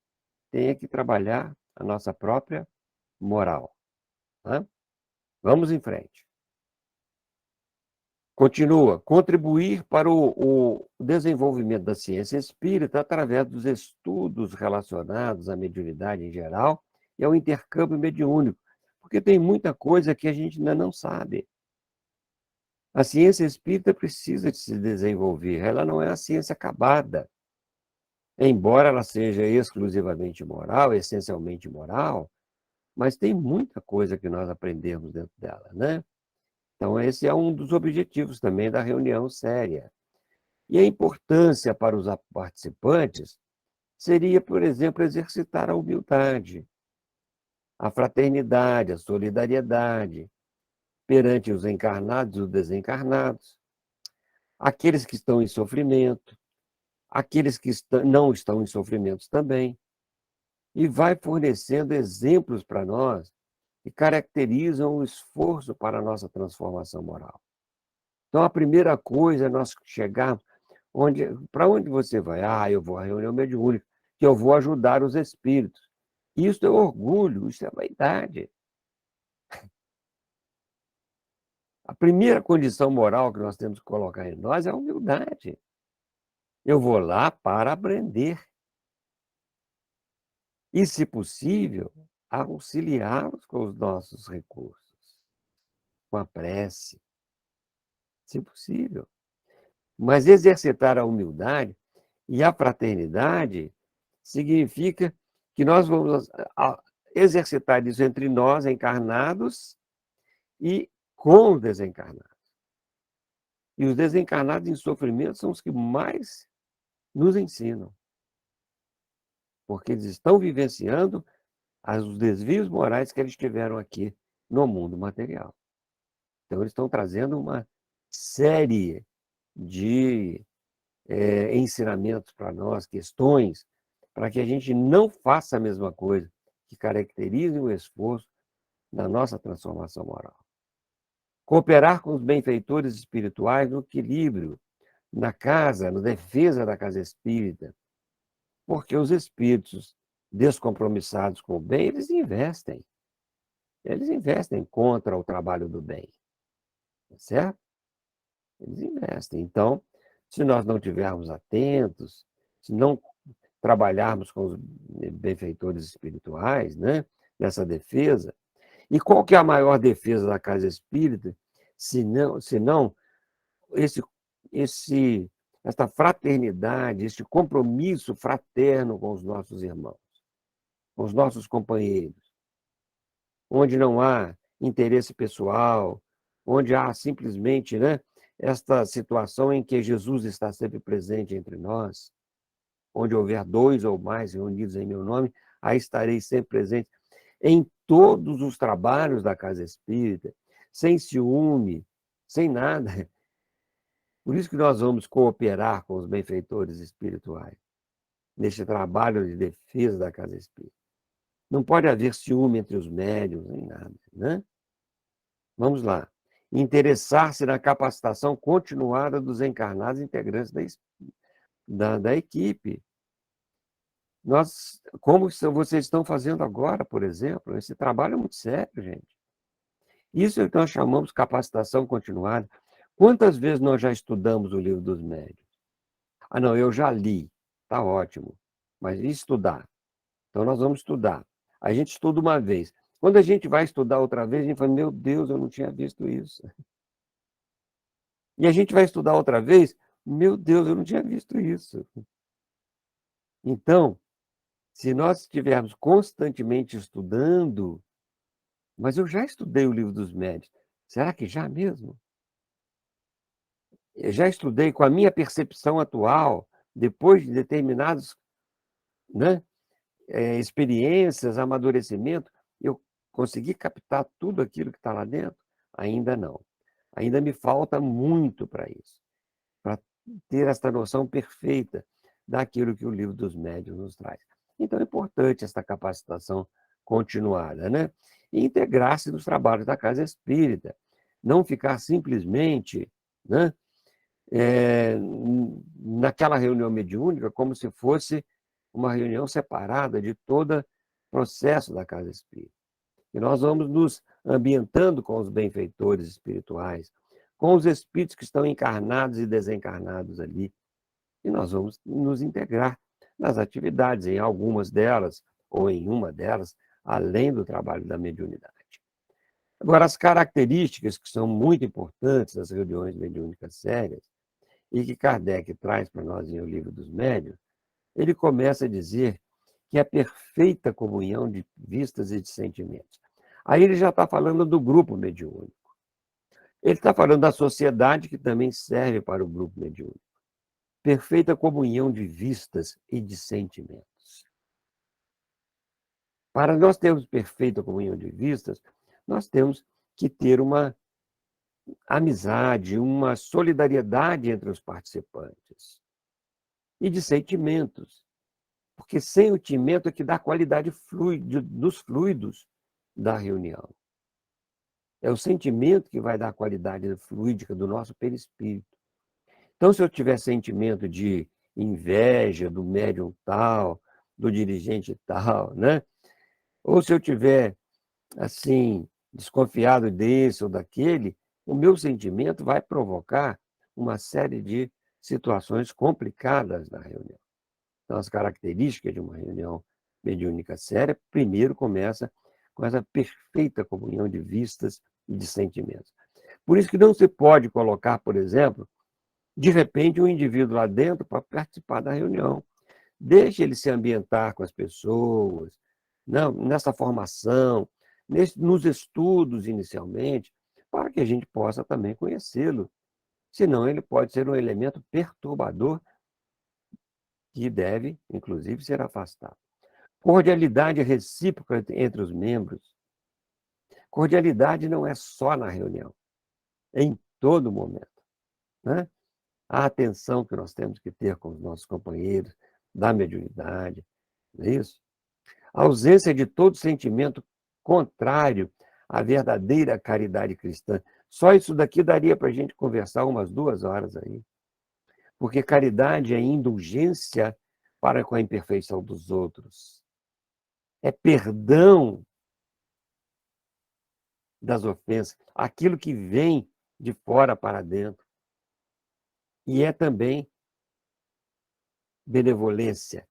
tenha que trabalhar a nossa própria moral. Tá? Vamos em frente. Continua, contribuir para o desenvolvimento da ciência espírita através dos estudos relacionados à mediunidade em geral e ao intercâmbio mediúnico, porque tem muita coisa que a gente ainda não sabe. A ciência espírita precisa de se desenvolver, ela não é a ciência acabada. Embora ela seja exclusivamente moral, essencialmente moral, mas tem muita coisa que nós aprendemos dentro dela, né? Então, esse é um dos objetivos também da reunião séria. E a importância para os participantes seria, por exemplo, exercitar a humildade, a fraternidade, a solidariedade perante os encarnados e os desencarnados, aqueles que estão em sofrimento, aqueles que não estão em sofrimentos também, e vai fornecendo exemplos para nós que caracterizam o esforço para a nossa transformação moral. Então, a primeira coisa é nós chegarmos para onde você vai? Ah, eu vou à reunião mediúnica, que eu vou ajudar os espíritos. Isso é orgulho, isso é vaidade. A primeira condição moral que nós temos que colocar em nós é a humildade. Eu vou lá para aprender. E, se possível, auxiliá-los com os nossos recursos, com a prece, se possível. Mas exercitar a humildade e a fraternidade significa que nós vamos exercitar isso entre nós, encarnados, e com os desencarnados. E os desencarnados em sofrimento são os que mais nos ensinam, porque eles estão vivenciando os desvios morais que eles tiveram aqui no mundo material. Então, eles estão trazendo uma série de ensinamentos para nós, questões, para que a gente não faça a mesma coisa, que caracterize o esforço na nossa transformação moral. Cooperar com os benfeitores espirituais no equilíbrio, na casa, na defesa da casa espírita, porque os espíritos descompromissados com o bem, eles investem contra o trabalho do bem, certo? Eles investem. Então, se nós não estivermos atentos, se não trabalharmos com os benfeitores espirituais, né, nessa defesa, e qual que é a maior defesa da casa espírita, se não essa fraternidade, esse compromisso fraterno com os nossos irmãos, com os nossos companheiros, onde não há interesse pessoal, onde há simplesmente, né, esta situação em que Jesus está sempre presente entre nós, onde houver 2 ou mais reunidos em meu nome, aí estarei sempre presente em todos os trabalhos da casa espírita, sem ciúme, sem nada. Por isso que nós vamos cooperar com os benfeitores espirituais, neste trabalho de defesa da casa espírita. Não pode haver ciúme entre os médiuns, nem nada, né? Vamos lá. Interessar-se na capacitação continuada dos encarnados integrantes da equipe. Como vocês estão fazendo agora, por exemplo, esse trabalho é muito sério, gente. Isso é que nós chamamos de capacitação continuada. Quantas vezes nós já estudamos o Livro dos Médiuns? Ah, não, eu já li. Está ótimo. Mas e estudar? Então, nós vamos estudar. A gente estuda uma vez. Quando a gente vai estudar outra vez, a gente fala, meu Deus, eu não tinha visto isso. E a gente vai estudar outra vez, meu Deus, eu não tinha visto isso. Então, se nós estivermos constantemente estudando, mas eu já estudei o Livro dos Médiuns, será que já mesmo? Eu já estudei com a minha percepção atual, depois de determinadas, né, experiências, amadurecimento, eu consegui captar tudo aquilo que está lá dentro? Ainda não. Ainda me falta muito para isso, para ter esta noção perfeita daquilo que o Livro dos Médiuns nos traz. Então é importante essa capacitação continuada, né? E integrar-se nos trabalhos da casa espírita, não ficar simplesmente, né, naquela reunião mediúnica como se fosse uma reunião separada de todo o processo da casa espírita. E nós vamos nos ambientando com os benfeitores espirituais, com os espíritos que estão encarnados e desencarnados ali. E nós vamos nos integrar nas atividades, em algumas delas, ou em uma delas, além do trabalho da mediunidade. Agora, as características que são muito importantes das reuniões mediúnicas sérias, e que Kardec traz para nós em O Livro dos Médiuns, ele começa a dizer que é a perfeita comunhão de vistas e de sentimentos. Aí ele já está falando do grupo mediúnico. Ele está falando da sociedade, que também serve para o grupo mediúnico. Perfeita comunhão de vistas e de sentimentos. Para nós termos perfeita comunhão de vistas, nós temos que ter uma amizade, uma solidariedade entre os participantes. E de sentimentos. Porque sentimento é que dá qualidade dos fluidos da reunião. É o sentimento que vai dar a qualidade fluídica do nosso perispírito. Então, se eu tiver sentimento de inveja do médium tal, do dirigente tal, né? Ou se eu tiver, assim, desconfiado desse ou daquele, o meu sentimento vai provocar uma série de situações complicadas na reunião. Então, as características de uma reunião mediúnica séria, primeiro começa com essa perfeita comunhão de vistas e de sentimentos. Por isso que não se pode colocar, por exemplo, de repente, um indivíduo lá dentro para participar da reunião. Deixe ele se ambientar com as pessoas, não, nessa formação, nos estudos inicialmente, para que a gente possa também conhecê-lo. Senão, ele pode ser um elemento perturbador que deve, inclusive, ser afastado. Cordialidade recíproca entre os membros. Cordialidade não é só na reunião, é em todo momento, né? A atenção que nós temos que ter com os nossos companheiros da mediunidade, não é isso? A ausência de todo sentimento contrário à verdadeira caridade cristã. Só isso daqui daria para a gente conversar umas 2 horas aí. Porque caridade é indulgência para com a imperfeição dos outros. É perdão das ofensas, aquilo que vem de fora para dentro. E é também benevolência.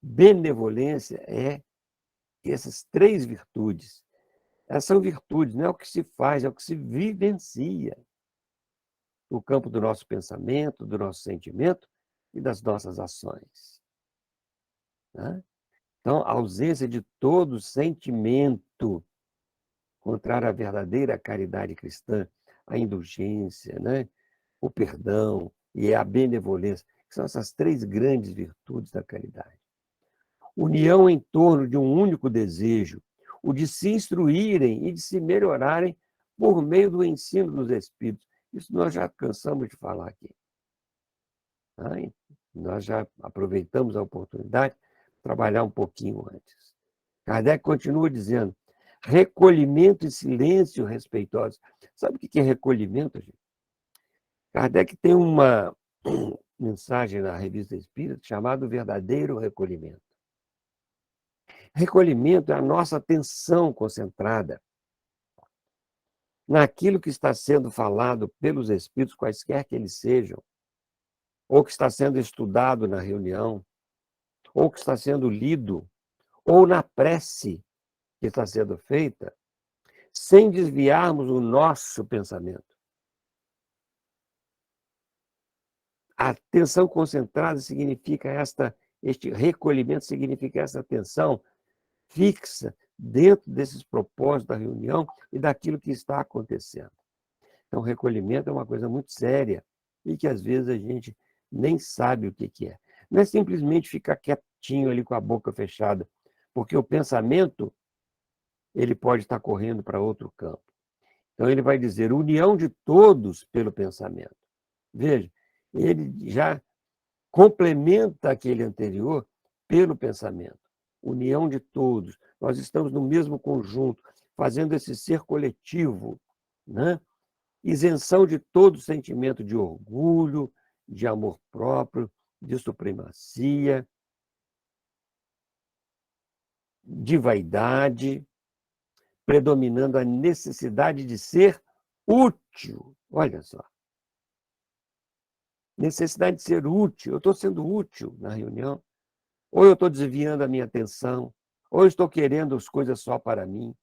Benevolência é essas 3 virtudes. Essas são virtudes, não é o que se faz, é o que se vivencia. No campo do nosso pensamento, do nosso sentimento e das nossas ações. Né? Então, a ausência de todo sentimento contrário à verdadeira caridade cristã, a indulgência, né? O perdão e a benevolência, que são essas 3 grandes virtudes da caridade. União em torno de um único desejo, o de se instruírem e de se melhorarem por meio do ensino dos Espíritos. Isso nós já cansamos de falar aqui. Tá? Nós já aproveitamos a oportunidade de trabalhar um pouquinho antes. Kardec continua dizendo, recolhimento e silêncio respeitosos. Sabe o que é recolhimento, gente? Kardec tem uma mensagem na Revista Espírita chamada Verdadeiro Recolhimento. Recolhimento é a nossa atenção concentrada naquilo que está sendo falado pelos Espíritos, quaisquer que eles sejam, ou que está sendo estudado na reunião, ou que está sendo lido, ou na prece que está sendo feita, sem desviarmos o nosso pensamento. A atenção concentrada significa este recolhimento significa essa atenção fixa dentro desses propósitos da reunião e daquilo que está acontecendo. Então, recolhimento é uma coisa muito séria e que às vezes a gente nem sabe o que é. Não é simplesmente ficar quietinho ali com a boca fechada, porque o pensamento ele pode estar correndo para outro campo. Então, ele vai dizer união de todos pelo pensamento. Veja, ele já complementa aquele anterior pelo pensamento. União de todos. Nós estamos no mesmo conjunto, fazendo esse ser coletivo, né? Isenção de todo sentimento de orgulho, de amor próprio, de supremacia. de vaidade, predominando a necessidade de ser útil. Olha só. Necessidade de ser útil. Eu estou sendo útil na reunião, ou eu estou desviando a minha atenção, ou eu estou querendo as coisas só para mim,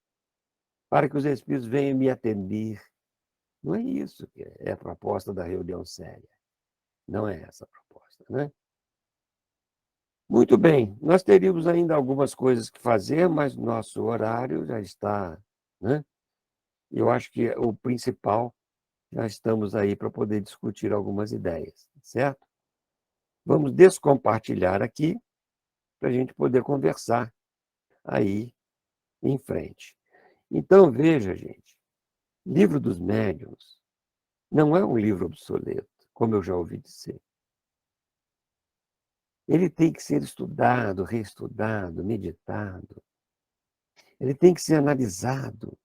para que os espíritos venham me atender. Não é isso que é a proposta da reunião séria. Não é essa a proposta, né? Muito bem, nós teríamos ainda algumas coisas que fazer, mas nosso horário já está, né? Eu acho que o principal, já estamos aí para poder discutir algumas ideias, certo? Vamos descompartilhar aqui para a gente poder conversar aí em frente. Então, veja, gente, Livro dos Médiuns não é um livro obsoleto, como eu já ouvi dizer. Ele tem que ser estudado, reestudado, meditado. Ele tem que ser analisado,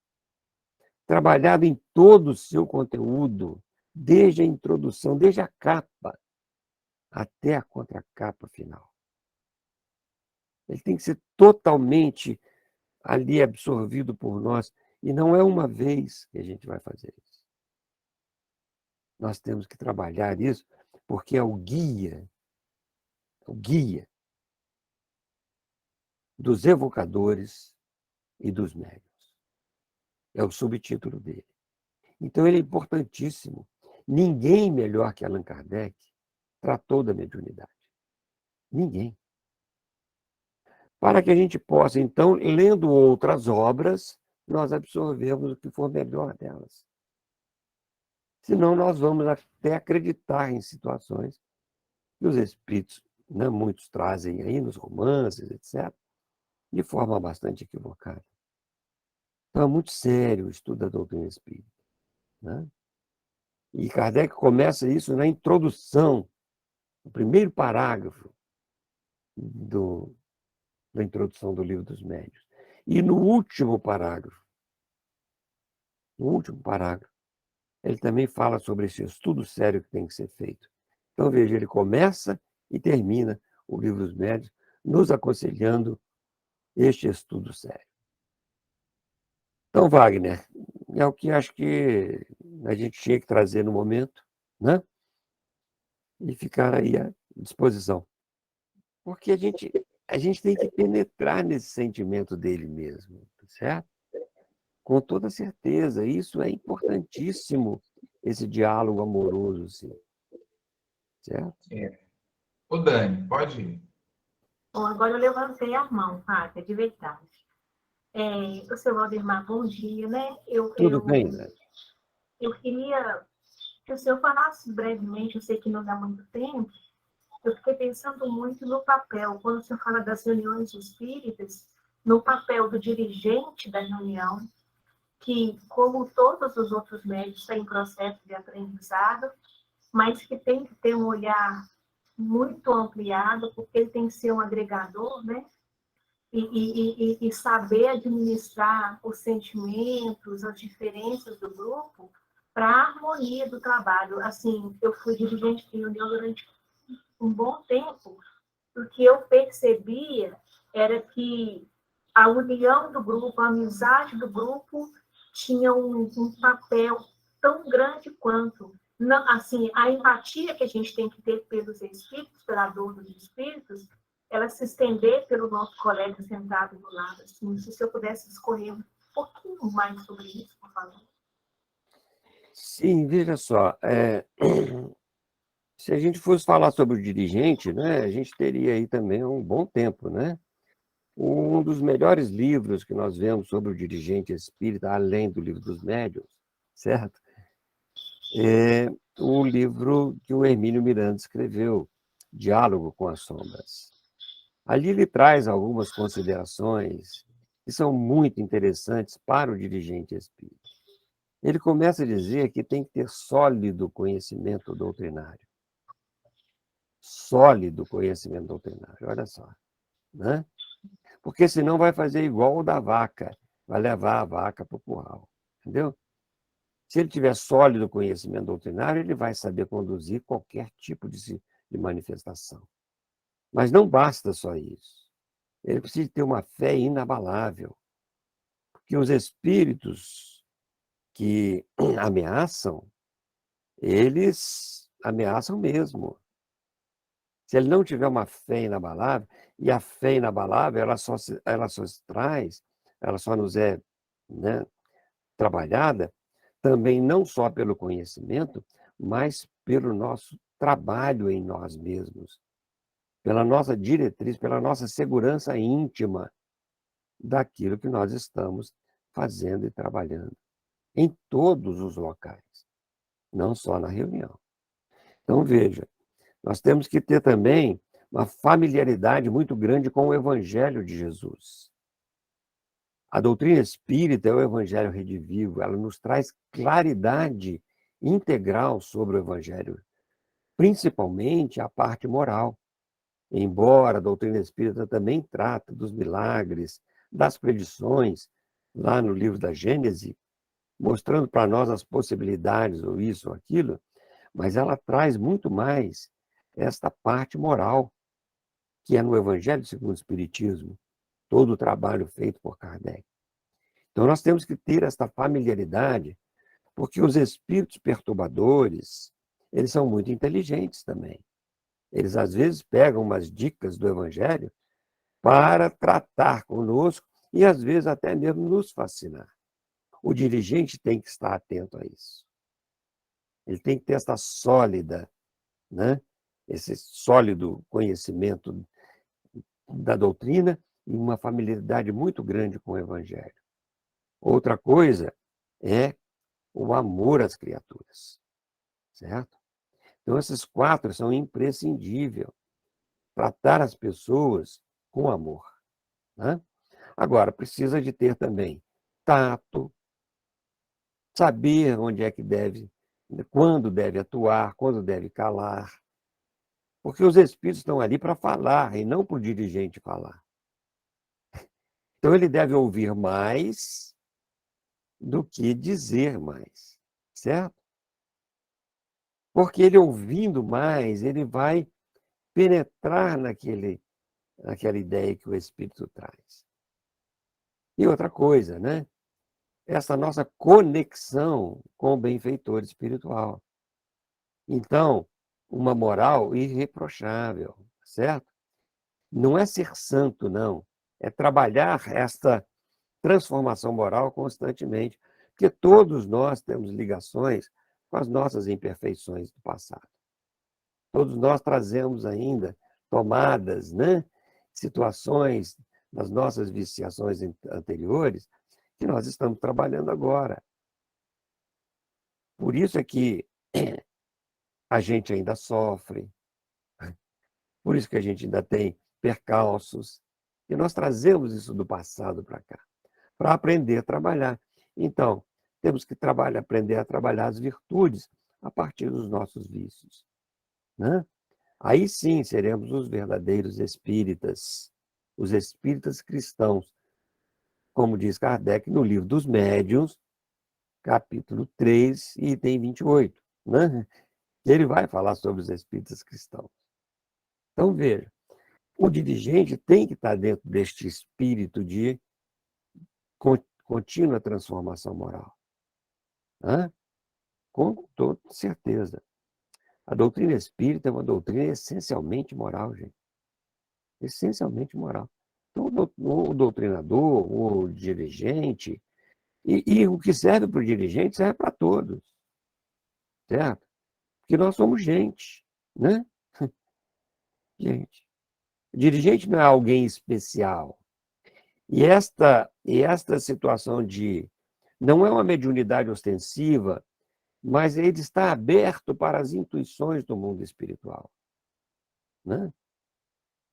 trabalhado em todo o seu conteúdo, desde a introdução, desde a capa até a contracapa final. Ele tem que ser totalmente ali absorvido por nós. E não é uma vez que a gente vai fazer isso. Nós temos que trabalhar isso porque é o guia dos evocadores e dos médiuns. É o subtítulo dele. Então, ele é importantíssimo. Ninguém melhor que Allan Kardec tratou da mediunidade. Ninguém. Para que a gente possa, então, lendo outras obras, nós absorvermos o que for melhor delas. Senão, nós vamos até acreditar em situações que os espíritos, né, muitos trazem aí nos romances, etc., de forma bastante equivocada. Então, é muito sério o estudo da doutrina espírita, né? E Kardec começa isso na introdução, no primeiro parágrafo da introdução do Livro dos Médiuns. E no último parágrafo, ele também fala sobre esse estudo sério que tem que ser feito. Então, veja, ele começa e termina o Livro dos Médiuns nos aconselhando este estudo sério. Então, Wagner, é o que acho que a gente tinha que trazer no momento, né? E ficar aí à disposição. Porque a gente tem que penetrar nesse sentimento dele mesmo, certo? Com toda certeza. Isso é importantíssimo, esse diálogo amoroso, sim. Certo? Ô, Dani, pode ir. Bom, agora eu levantei a mão, Fábio, de verdade. O seu Valdemar, bom dia, né? Tudo bem, né? Eu queria que o senhor falasse brevemente, eu sei que não dá muito tempo, eu fiquei pensando muito no papel, quando o senhor fala das reuniões espíritas, no papel do dirigente da reunião, que, como todos os outros médicos, está em processo de aprendizado, mas que tem que ter um olhar muito ampliado, porque ele tem que ser um agregador, né? E saber administrar os sentimentos, as diferenças do grupo para a harmonia do trabalho. Assim, eu fui dirigente de reunião durante um bom tempo, o que eu percebia era que a união do grupo, a amizade do grupo tinha um papel tão grande quanto. Não, assim, a empatia que a gente tem que ter pelos espíritos, pela dor dos espíritos, ela se estender pelo nosso colega sentado do lado. Assim, se eu pudesse escolher um pouquinho mais sobre isso, por favor. Sim, veja só. Se a gente fosse falar sobre o dirigente, né, a gente teria aí também um bom tempo, né? Um dos melhores livros que nós vemos sobre o dirigente espírita, além do Livro dos Médiuns, certo? É o livro que o Hermínio Miranda escreveu, Diálogo com as Sombras. Ali ele traz algumas considerações que são muito interessantes para o dirigente espírita. Ele começa a dizer que tem que ter sólido conhecimento doutrinário. Sólido conhecimento doutrinário, olha só, né? Porque senão vai fazer igual o da vaca, vai levar a vaca para o curral, entendeu? Se ele tiver sólido conhecimento doutrinário, ele vai saber conduzir qualquer tipo de manifestação. Mas não basta só isso. ele precisa ter uma fé inabalável, porque os espíritos que ameaçam, eles ameaçam mesmo. Se ele não tiver uma fé inabalável, e a fé inabalável, ela só traz, ela só nos é, né, trabalhada, também não só pelo conhecimento, mas pelo nosso trabalho em nós mesmos, pela nossa diretriz, pela nossa segurança íntima daquilo que nós estamos fazendo e trabalhando, em todos os locais, não só na reunião. Então, veja, nós temos que ter também uma familiaridade muito grande com o Evangelho de Jesus. A doutrina espírita é o Evangelho redivivo, ela nos traz claridade integral sobre o Evangelho, principalmente a parte moral. Embora a doutrina espírita também trata dos milagres, das predições, lá no livro da Gênese, mostrando para nós as possibilidades, ou isso ou aquilo, mas ela traz muito mais esta parte moral, que é no Evangelho segundo o Espiritismo, todo o trabalho feito por Kardec. Então, nós temos que ter esta familiaridade, porque os espíritos perturbadores, eles são muito inteligentes também. Eles, às vezes, pegam umas dicas do Evangelho para tratar conosco e, às vezes, até mesmo nos fascinar. O dirigente tem que estar atento a isso. Ele tem que ter essa sólida, né? Esse sólido conhecimento da doutrina e uma familiaridade muito grande com o Evangelho. Outra coisa é o amor às criaturas, certo? Então, esses 4 são imprescindíveis. Tratar as pessoas com amor, né? Agora, precisa de ter também tato, saber onde é que deve, quando deve atuar, quando deve calar, porque os espíritos estão ali para falar e não para o dirigente falar. Então, ele deve ouvir mais do que dizer mais, certo? Porque ele ouvindo mais, ele vai penetrar naquela ideia que o Espírito traz. E outra coisa, né? Essa nossa conexão com o benfeitor espiritual. Então, uma moral irreprochável, certo? Não é ser santo, não. É trabalhar esta transformação moral constantemente, porque todos nós temos ligações com as nossas imperfeições do passado. Todos nós trazemos ainda tomadas, né? Situações das nossas viciações anteriores que nós estamos trabalhando agora. Por isso é que a gente ainda sofre, por isso que a gente ainda tem percalços, e nós trazemos isso do passado para cá, para aprender a trabalhar. Então, temos que aprender a trabalhar as virtudes a partir dos nossos vícios, né? Aí sim seremos os verdadeiros espíritas, os espíritas cristãos, como diz Kardec no livro dos Médiuns, capítulo 3, item 28, né? Ele vai falar sobre os espíritas cristãos. Então, veja, o dirigente tem que estar dentro deste espírito de contínua transformação moral, né? Com toda certeza. A doutrina espírita é uma doutrina essencialmente moral, gente. Essencialmente moral. Então, o doutrinador, o dirigente, e o que serve para o dirigente serve para todos, certo? Porque nós somos gente, né? Gente. O dirigente não é alguém especial. E esta situação de... Não é uma mediunidade ostensiva, mas ele está aberto para as intuições do mundo espiritual, né?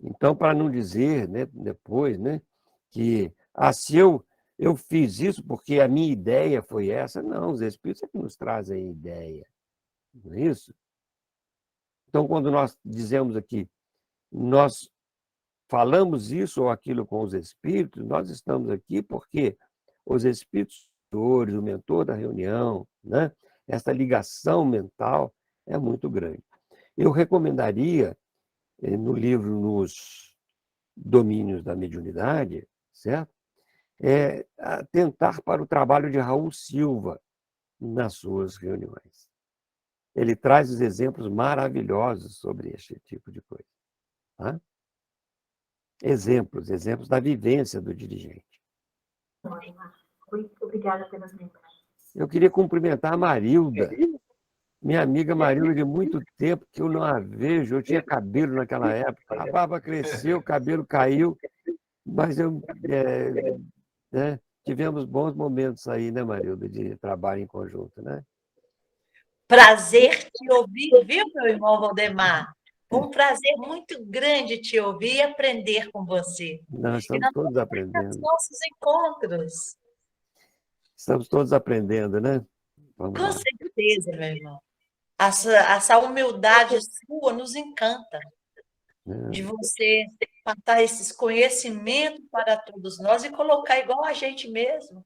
Então, para não dizer, né, depois, né, que se eu fiz isso porque a minha ideia foi essa. Não, os espíritos é que nos trazem a ideia, não é isso? Então, quando nós dizemos aqui, nós falamos isso ou aquilo com os espíritos, nós estamos aqui porque os espíritos, o mentor da reunião, né, essa ligação mental é muito grande. Eu recomendaria, no livro domínios da mediunidade, certo? É atentar para o trabalho de Raul Silva nas suas reuniões. Ele traz os exemplos maravilhosos sobre este tipo de coisa. Tá? Exemplos da vivência do dirigente. Muito obrigada pelas mensagens. Eu queria cumprimentar a Marilda, minha amiga Marilda, de muito tempo que eu não a vejo. Eu tinha cabelo naquela época, a barba cresceu, o cabelo caiu, mas tivemos bons momentos aí, né, Marilda, de trabalho em conjunto, né? Prazer te ouvir, viu, meu irmão Valdemar? Um prazer muito grande te ouvir e aprender com você. Nós E estamos nós todos vamos os aprendendo. nossos encontros. Estamos todos aprendendo, né? Vamos Com lá. certeza, meu irmão. Essa humildade sua nos encanta, de você passar esses conhecimentos para todos nós e colocar igual a gente mesmo.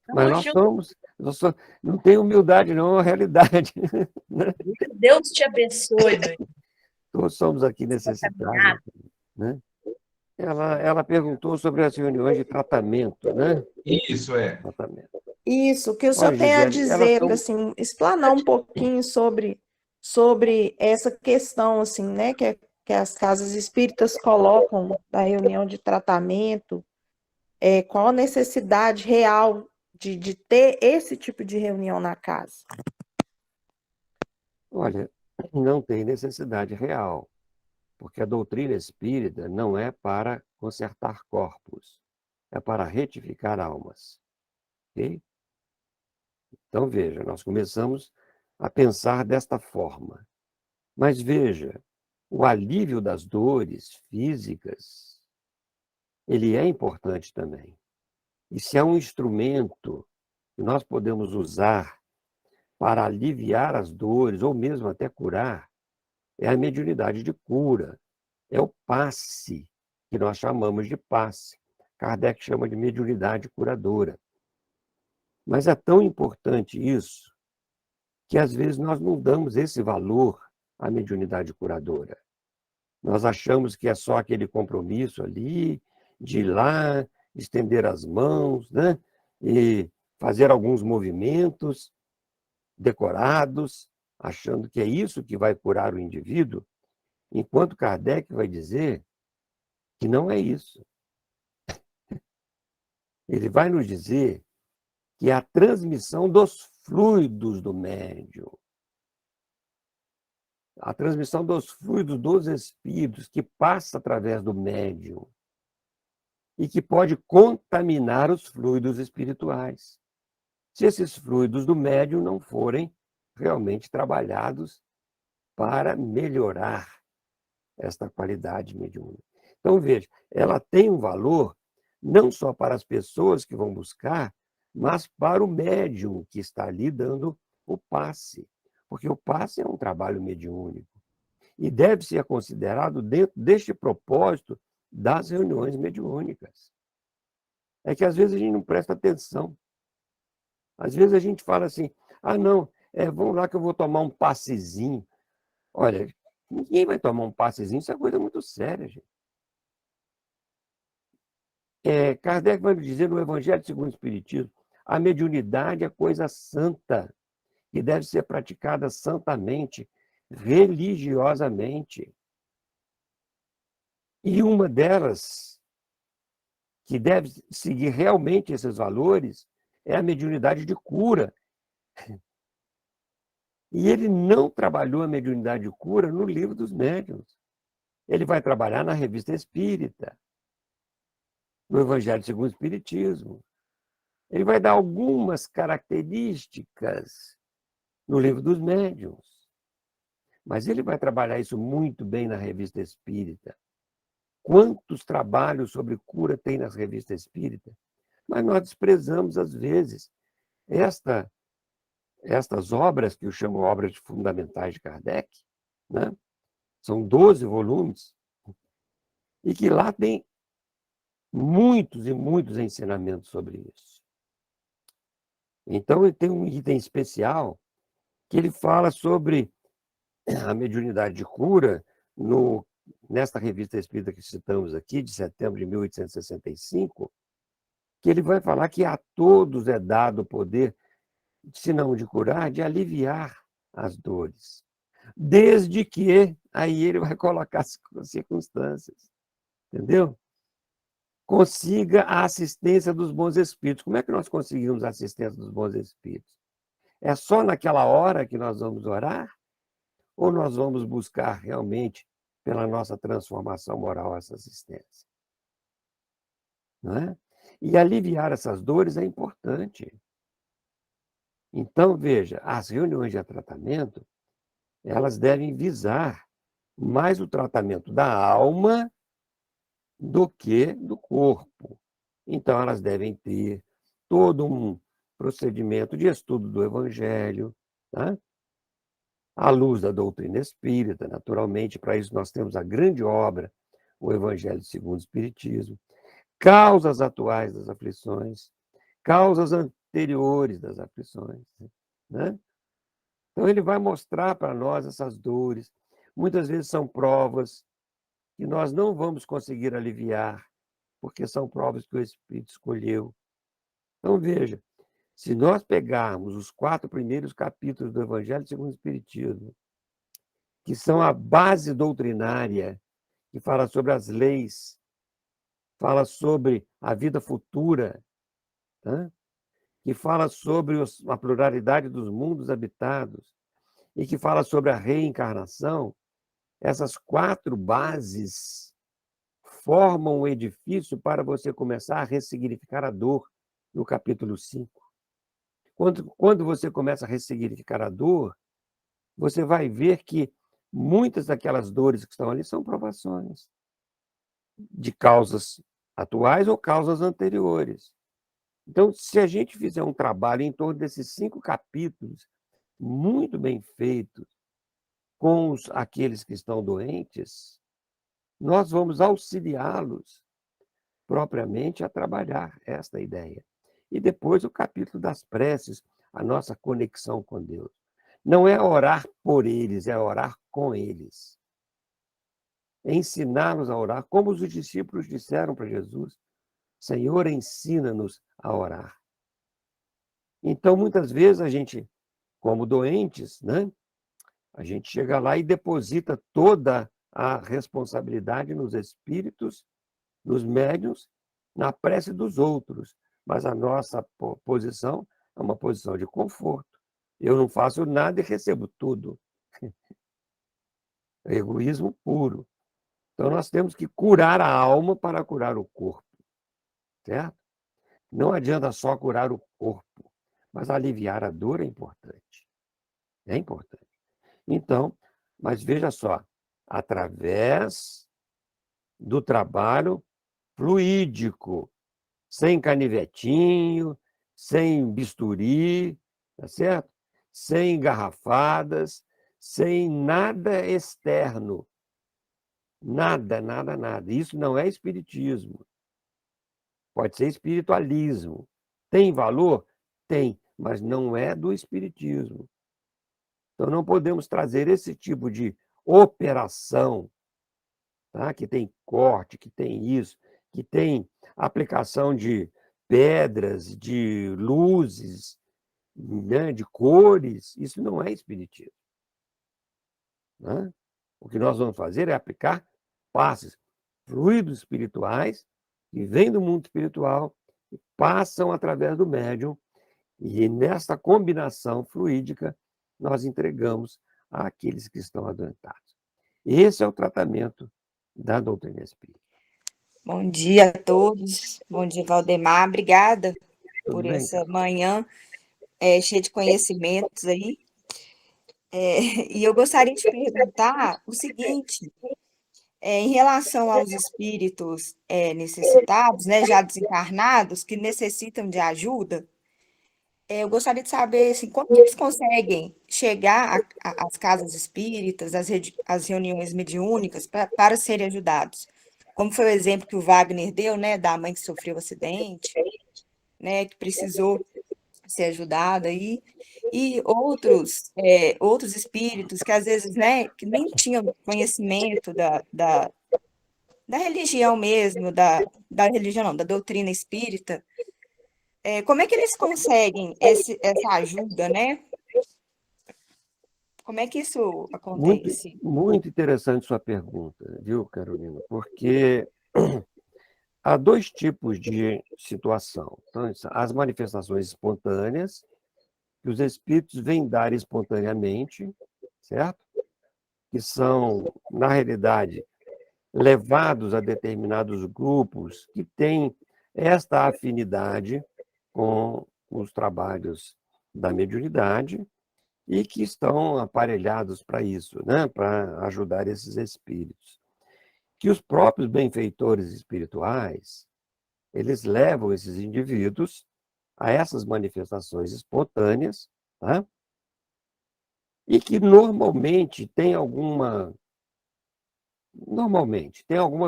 Mas Estamos juntos. não tem humildade, não, é uma realidade. Deus te abençoe, meu irmão. Todos somos aqui necessitados. Né? Ela perguntou sobre as reuniões de tratamento, né? Isso é. Tratamento. Isso, o que o senhor Olha, tem a Gisele, elas dizer, são... assim, explanar um pouquinho sobre essa questão, assim, né, que as casas espíritas colocam da reunião de tratamento, qual a necessidade real de ter esse tipo de reunião na casa? Olha, não tem necessidade real, porque a doutrina espírita não é para consertar corpos, é para retificar almas. Ok? Então, veja, nós começamos a pensar desta forma. Mas veja, o alívio das dores físicas, ele é importante também. E se é um instrumento que nós podemos usar para aliviar as dores, ou mesmo até curar, é a mediunidade de cura, é o passe, que nós chamamos de passe. Kardec chama de mediunidade curadora. Mas é tão importante isso, que às vezes nós não damos esse valor à mediunidade curadora. Nós achamos que é só aquele compromisso ali, de ir lá, estender as mãos, né? E fazer alguns movimentos decorados, achando que é isso que vai curar o indivíduo, enquanto Kardec vai dizer que não é isso. Ele vai nos dizer que é a transmissão dos fluidos do médium, a transmissão dos fluidos dos espíritos que passa através do médium e que pode contaminar os fluidos espirituais, se esses fluidos do médium não forem realmente trabalhados para melhorar esta qualidade mediúnica. Então, veja, ela tem um valor não só para as pessoas que vão buscar, mas para o médium que está ali dando o passe, porque o passe é um trabalho mediúnico e deve ser considerado dentro deste propósito das reuniões mediúnicas. É que às vezes a gente não presta atenção. Às vezes a gente fala assim, não, vamos lá que eu vou tomar um passezinho. Olha, ninguém vai tomar um passezinho, isso é coisa muito séria, gente. Kardec vai nos dizer no Evangelho segundo o Espiritismo, a mediunidade é coisa santa, que deve ser praticada santamente, religiosamente. E uma delas, que deve seguir realmente esses valores, é a mediunidade de cura. E ele não trabalhou a mediunidade de cura no Livro dos Médiuns. Ele vai trabalhar na Revista Espírita, no Evangelho segundo o Espiritismo. Ele vai dar algumas características no Livro dos Médiuns. Mas ele vai trabalhar isso muito bem na Revista Espírita. Quantos trabalhos sobre cura tem nas revistas espíritas? Mas nós desprezamos, às vezes, estas obras, que eu chamo obras fundamentais de Kardec, né? São 12 volumes, e que lá tem muitos e muitos ensinamentos sobre isso. Então, ele tem um item especial que ele fala sobre a mediunidade de cura no nesta revista espírita que citamos aqui, de setembro de 1865, que ele vai falar que a todos é dado o poder, se não de curar, de aliviar as dores. Desde que, aí ele vai colocar as circunstâncias, entendeu? Consiga a assistência dos bons espíritos. Como é que nós conseguimos a assistência dos bons espíritos? É só naquela hora que nós vamos orar? Ou nós vamos buscar realmente, pela nossa transformação moral, essa assistência? Não é? E aliviar essas dores é importante. Então, veja, as reuniões de tratamento, elas devem visar mais o tratamento da alma do que do corpo. Então, elas devem ter todo um procedimento de estudo do Evangelho, tá? À luz da doutrina espírita, naturalmente. Para isso nós temos a grande obra, o Evangelho segundo o Espiritismo, causas atuais das aflições, causas anteriores das aflições, né? Então ele vai mostrar para nós essas dores. Muitas vezes são provas que nós não vamos conseguir aliviar, porque são provas que o Espírito escolheu. Então veja, se nós pegarmos os 4 primeiros capítulos do Evangelho segundo o Espiritismo, que são a base doutrinária, que fala sobre as leis, fala sobre a vida futura, tá? Que fala sobre a pluralidade dos mundos habitados e que fala sobre a reencarnação, essas 4 bases formam um edifício para você começar a ressignificar a dor no capítulo 5. Quando você começa a ressignificar a dor, você vai ver que muitas daquelas dores que estão ali são provações de causas atuais ou causas anteriores. Então, se a gente fizer um trabalho em torno desses 5 capítulos, muito bem feito, com aqueles que estão doentes, nós vamos auxiliá-los propriamente a trabalhar esta ideia. E depois o capítulo das preces, a nossa conexão com Deus. Não é orar por eles, é orar com eles. É ensinar-nos a orar, como os discípulos disseram para Jesus: Senhor, ensina-nos a orar. Então, muitas vezes, a gente, como doentes, né, a gente chega lá e deposita toda a responsabilidade nos espíritos, nos médiuns, na prece dos outros. Mas a nossa posição é uma posição de conforto. Eu não faço nada e recebo tudo. É egoísmo puro. Então, nós temos que curar a alma para curar o corpo. Certo? Não adianta só curar o corpo, mas aliviar a dor é importante. É importante. Então, mas veja só, através do trabalho fluídico, sem canivetinho, sem bisturi, tá certo? Sem garrafadas, sem nada externo. Nada, nada, nada. Isso não é espiritismo. Pode ser espiritualismo. Tem valor? Tem, mas não é do espiritismo. Então, não podemos trazer esse tipo de operação, tá? Que tem corte, que tem isso, que tem aplicação de pedras, de luzes, né? De cores. Isso não é espiritismo, né? O que nós vamos fazer é aplicar passes, fluidos espirituais, que vêm do mundo espiritual, e passam através do médium, e nessa combinação fluídica, nós entregamos àqueles que estão adoentados. Esse é o tratamento da doutrina espírita. Bom dia a todos. Bom dia, Valdemar. Obrigada por bem, essa Carol? manhã cheia de conhecimentos aí. E eu gostaria de perguntar o seguinte, em relação aos espíritos necessitados, né, já desencarnados, que necessitam de ajuda, eu gostaria de saber assim, como que eles conseguem chegar às casas espíritas, às reuniões mediúnicas, para serem ajudados. Como foi o exemplo que o Wagner deu, né, da mãe que sofreu um acidente, né, que precisou ser ajudada aí. e outros espíritos que às vezes, né, que nem tinham conhecimento da religião mesmo, da religião não, da doutrina espírita, como é que eles conseguem essa ajuda, né? Como é que isso Muito, acontece? muito interessante sua pergunta, viu, Carolina? Porque há dois tipos de situação. Então, as manifestações espontâneas, que os espíritos vêm dar espontaneamente, certo? Que são, na realidade, levados a determinados grupos que têm esta afinidade com os trabalhos da mediunidade e que estão aparelhados para isso, né? Para ajudar esses espíritos. Que os próprios benfeitores espirituais, eles levam esses indivíduos a essas manifestações espontâneas, tá? E que normalmente tem alguma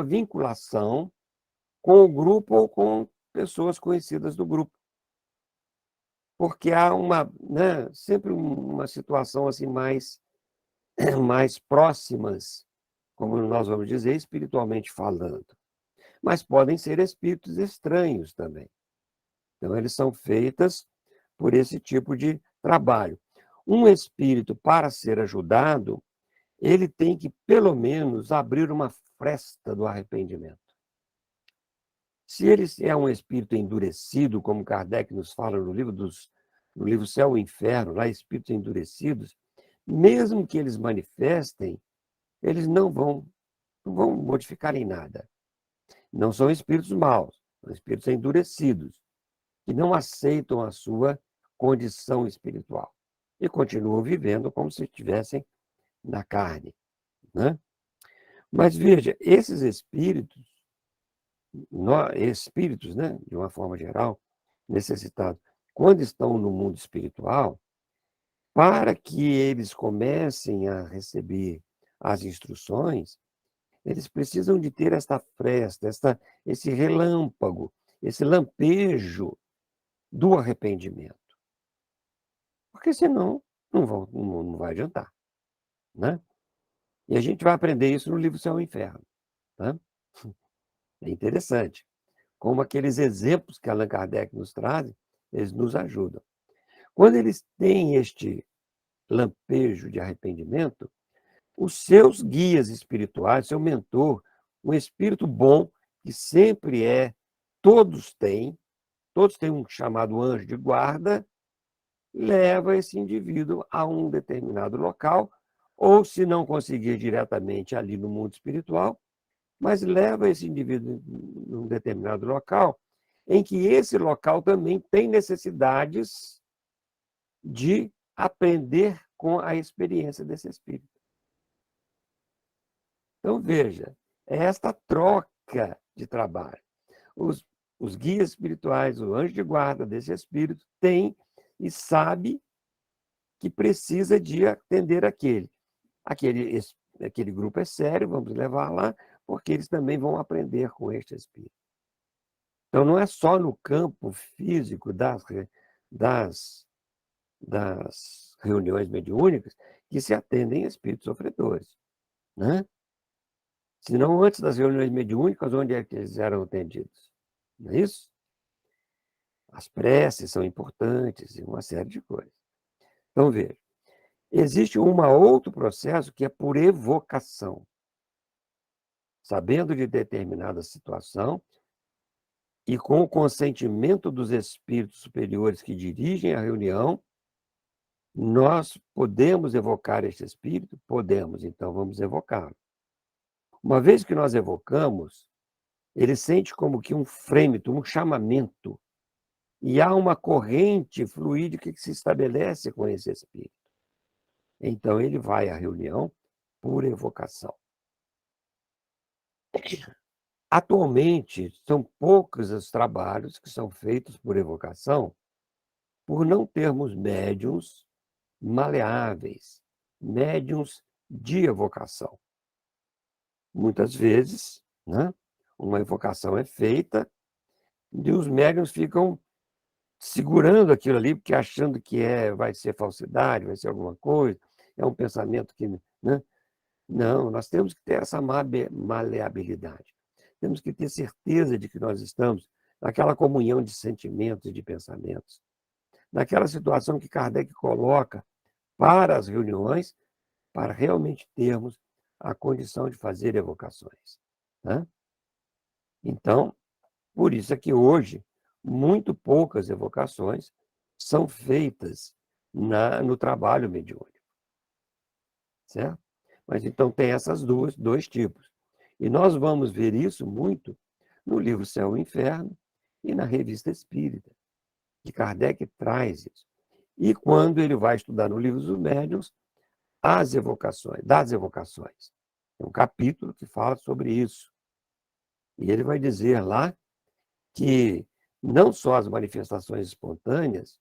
vinculação com o grupo ou com pessoas conhecidas do grupo. Porque há né, sempre uma situação assim mais próximas, como nós vamos dizer, espiritualmente falando. Mas podem ser espíritos estranhos também. Então, eles são feitas por esse tipo de trabalho. Um espírito, para ser ajudado, ele tem que, pelo menos, abrir uma fresta do arrependimento. Se ele é um espírito endurecido, como Kardec nos fala no livro Céu e Inferno, lá, espíritos endurecidos, mesmo que eles manifestem, eles não vão modificar em nada. Não são espíritos maus, são espíritos endurecidos, que não aceitam a sua condição espiritual e continuam vivendo como se estivessem na carne, né? Mas veja, esses espíritos, né, de uma forma geral, necessitados, quando estão no mundo espiritual, para que eles comecem a receber as instruções, eles precisam de ter esta fresta, esse relâmpago, esse lampejo do arrependimento. Porque senão não vai adiantar, né? E a gente vai aprender isso no livro Céu e Inferno, tá? É interessante como aqueles exemplos que Allan Kardec nos traz, eles nos ajudam. Quando eles têm este lampejo de arrependimento, os seus guias espirituais, seu mentor, um espírito bom, que sempre todos têm um chamado anjo de guarda, leva esse indivíduo a um determinado local, ou se não conseguir diretamente ali no mundo espiritual, mas leva esse indivíduo a um determinado local, em que esse local também tem necessidades de aprender com a experiência desse espírito. Então, veja, é esta troca de trabalho. Os guias espirituais, o anjo de guarda desse espírito, tem e sabe que precisa de atender aquele grupo é sério, vamos levar lá, porque eles também vão aprender com este espírito. Então, não é só no campo físico das reuniões mediúnicas que se atendem espíritos sofredores, né? Senão, antes das reuniões mediúnicas, onde é que eles eram atendidos? Não é isso? As preces são importantes e uma série de coisas. Então, veja, existe um outro processo que é por evocação. Sabendo de determinada situação e com o consentimento dos espíritos superiores que dirigem a reunião, nós podemos evocar este espírito? Podemos, então vamos evocá-lo. Uma vez que nós evocamos, ele sente como que um frêmito, um chamamento, e há uma corrente fluídica que se estabelece com esse espírito. Então ele vai à reunião por evocação. Atualmente, são poucos os trabalhos que são feitos por evocação, por não termos médiuns maleáveis, médiuns de evocação. Muitas vezes, né, uma evocação é feita e os médiuns ficam segurando aquilo ali, porque achando que vai ser falsidade, vai ser alguma coisa, é um pensamento que, né? Não, nós temos que ter essa maleabilidade. Temos que ter certeza de que nós estamos naquela comunhão de sentimentos e de pensamentos, naquela situação que Kardec coloca para as reuniões, para realmente termos a condição de fazer evocações, né? Então, por isso é que hoje, muito poucas evocações são feitas no trabalho mediúnico, certo? Mas então tem essas dois tipos. E nós vamos ver isso muito no livro Céu e Inferno e na Revista Espírita, que Kardec traz isso. E quando ele vai estudar no livro dos Médiuns, das evocações. Tem um capítulo que fala sobre isso. E ele vai dizer lá que não só as manifestações espontâneas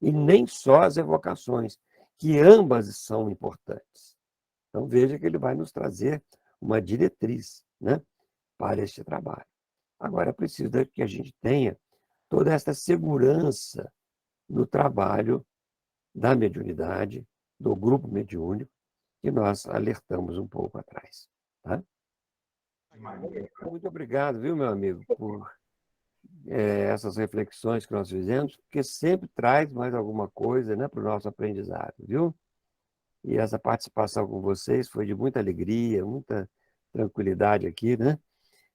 e nem só as evocações, que ambas são importantes. Então veja que ele vai nos trazer uma diretriz, né, para este trabalho. Agora é preciso que a gente tenha toda essa segurança no trabalho da mediunidade, do grupo mediúnico, que nós alertamos um pouco atrás. Tá? Muito obrigado, viu, meu amigo, por essas reflexões que nós fizemos, porque sempre traz mais alguma coisa, né, para o nosso aprendizado, viu? E essa participação com vocês foi de muita alegria, muita tranquilidade aqui, né,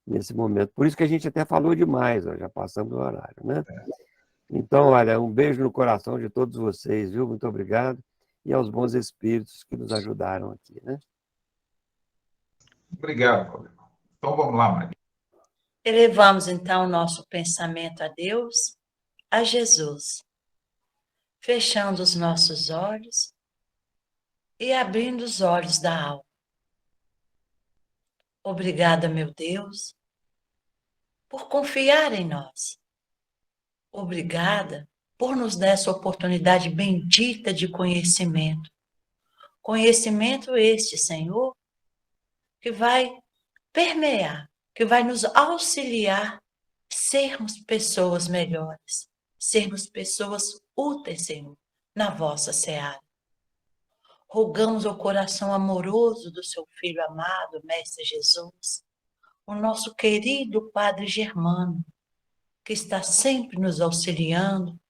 nesse momento. Por isso que a gente até falou demais, ó, já passamos o horário, né? Então, olha, um beijo no coração de todos vocês, viu? Muito obrigado. E aos bons espíritos que nos ajudaram aqui, né? Obrigado, Paulo. Então, vamos lá, Maria. Elevamos, então, o nosso pensamento a Deus, a Jesus, fechando os nossos olhos e abrindo os olhos da alma. Obrigada, meu Deus, por confiar em nós. Obrigada por nos dar essa oportunidade bendita de conhecimento. Conhecimento este, Senhor, que vai permear, que vai nos auxiliar sermos pessoas melhores, sermos pessoas úteis, Senhor, na vossa seara. Rogamos ao coração amoroso do seu Filho amado, Mestre Jesus, o nosso querido Padre Germano, que está sempre nos auxiliando,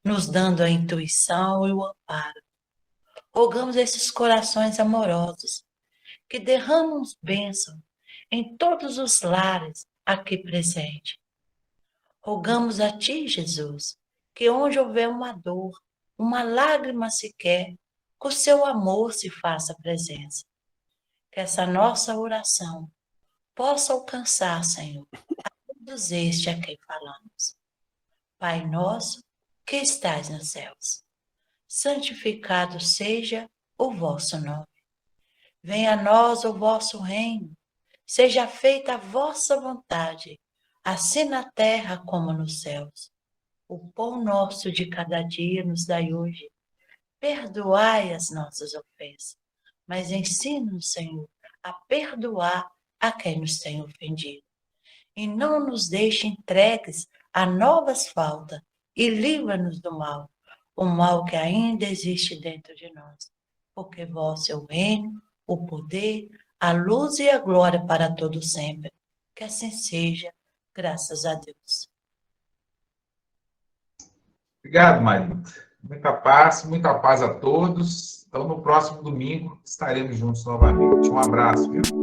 nos dando a intuição e o amparo. Rogamos a esses corações amorosos que derramam bênção em todos os lares aqui presentes. Rogamos a Ti, Jesus, que onde houver uma dor, uma lágrima sequer, que o Seu amor se faça presença. Que essa nossa oração possa alcançar, Senhor, a todos estes a quem falamos. Pai nosso, que estais nos céus, santificado seja o vosso nome. Venha a nós o vosso reino, seja feita a vossa vontade, assim na terra como nos céus. O pão nosso de cada dia nos dai hoje. Perdoai as nossas ofensas, mas ensina-nos, Senhor, a perdoar a quem nos tem ofendido. E não nos deixe entregues a novas faltas, e livra-nos do mal, o mal que ainda existe dentro de nós. Porque vosso é o reino, o poder, a luz e a glória para todo sempre. Que assim seja, graças a Deus. Obrigado, Marita. Muita paz a todos. Então, no próximo domingo, estaremos juntos novamente. Um abraço, viu?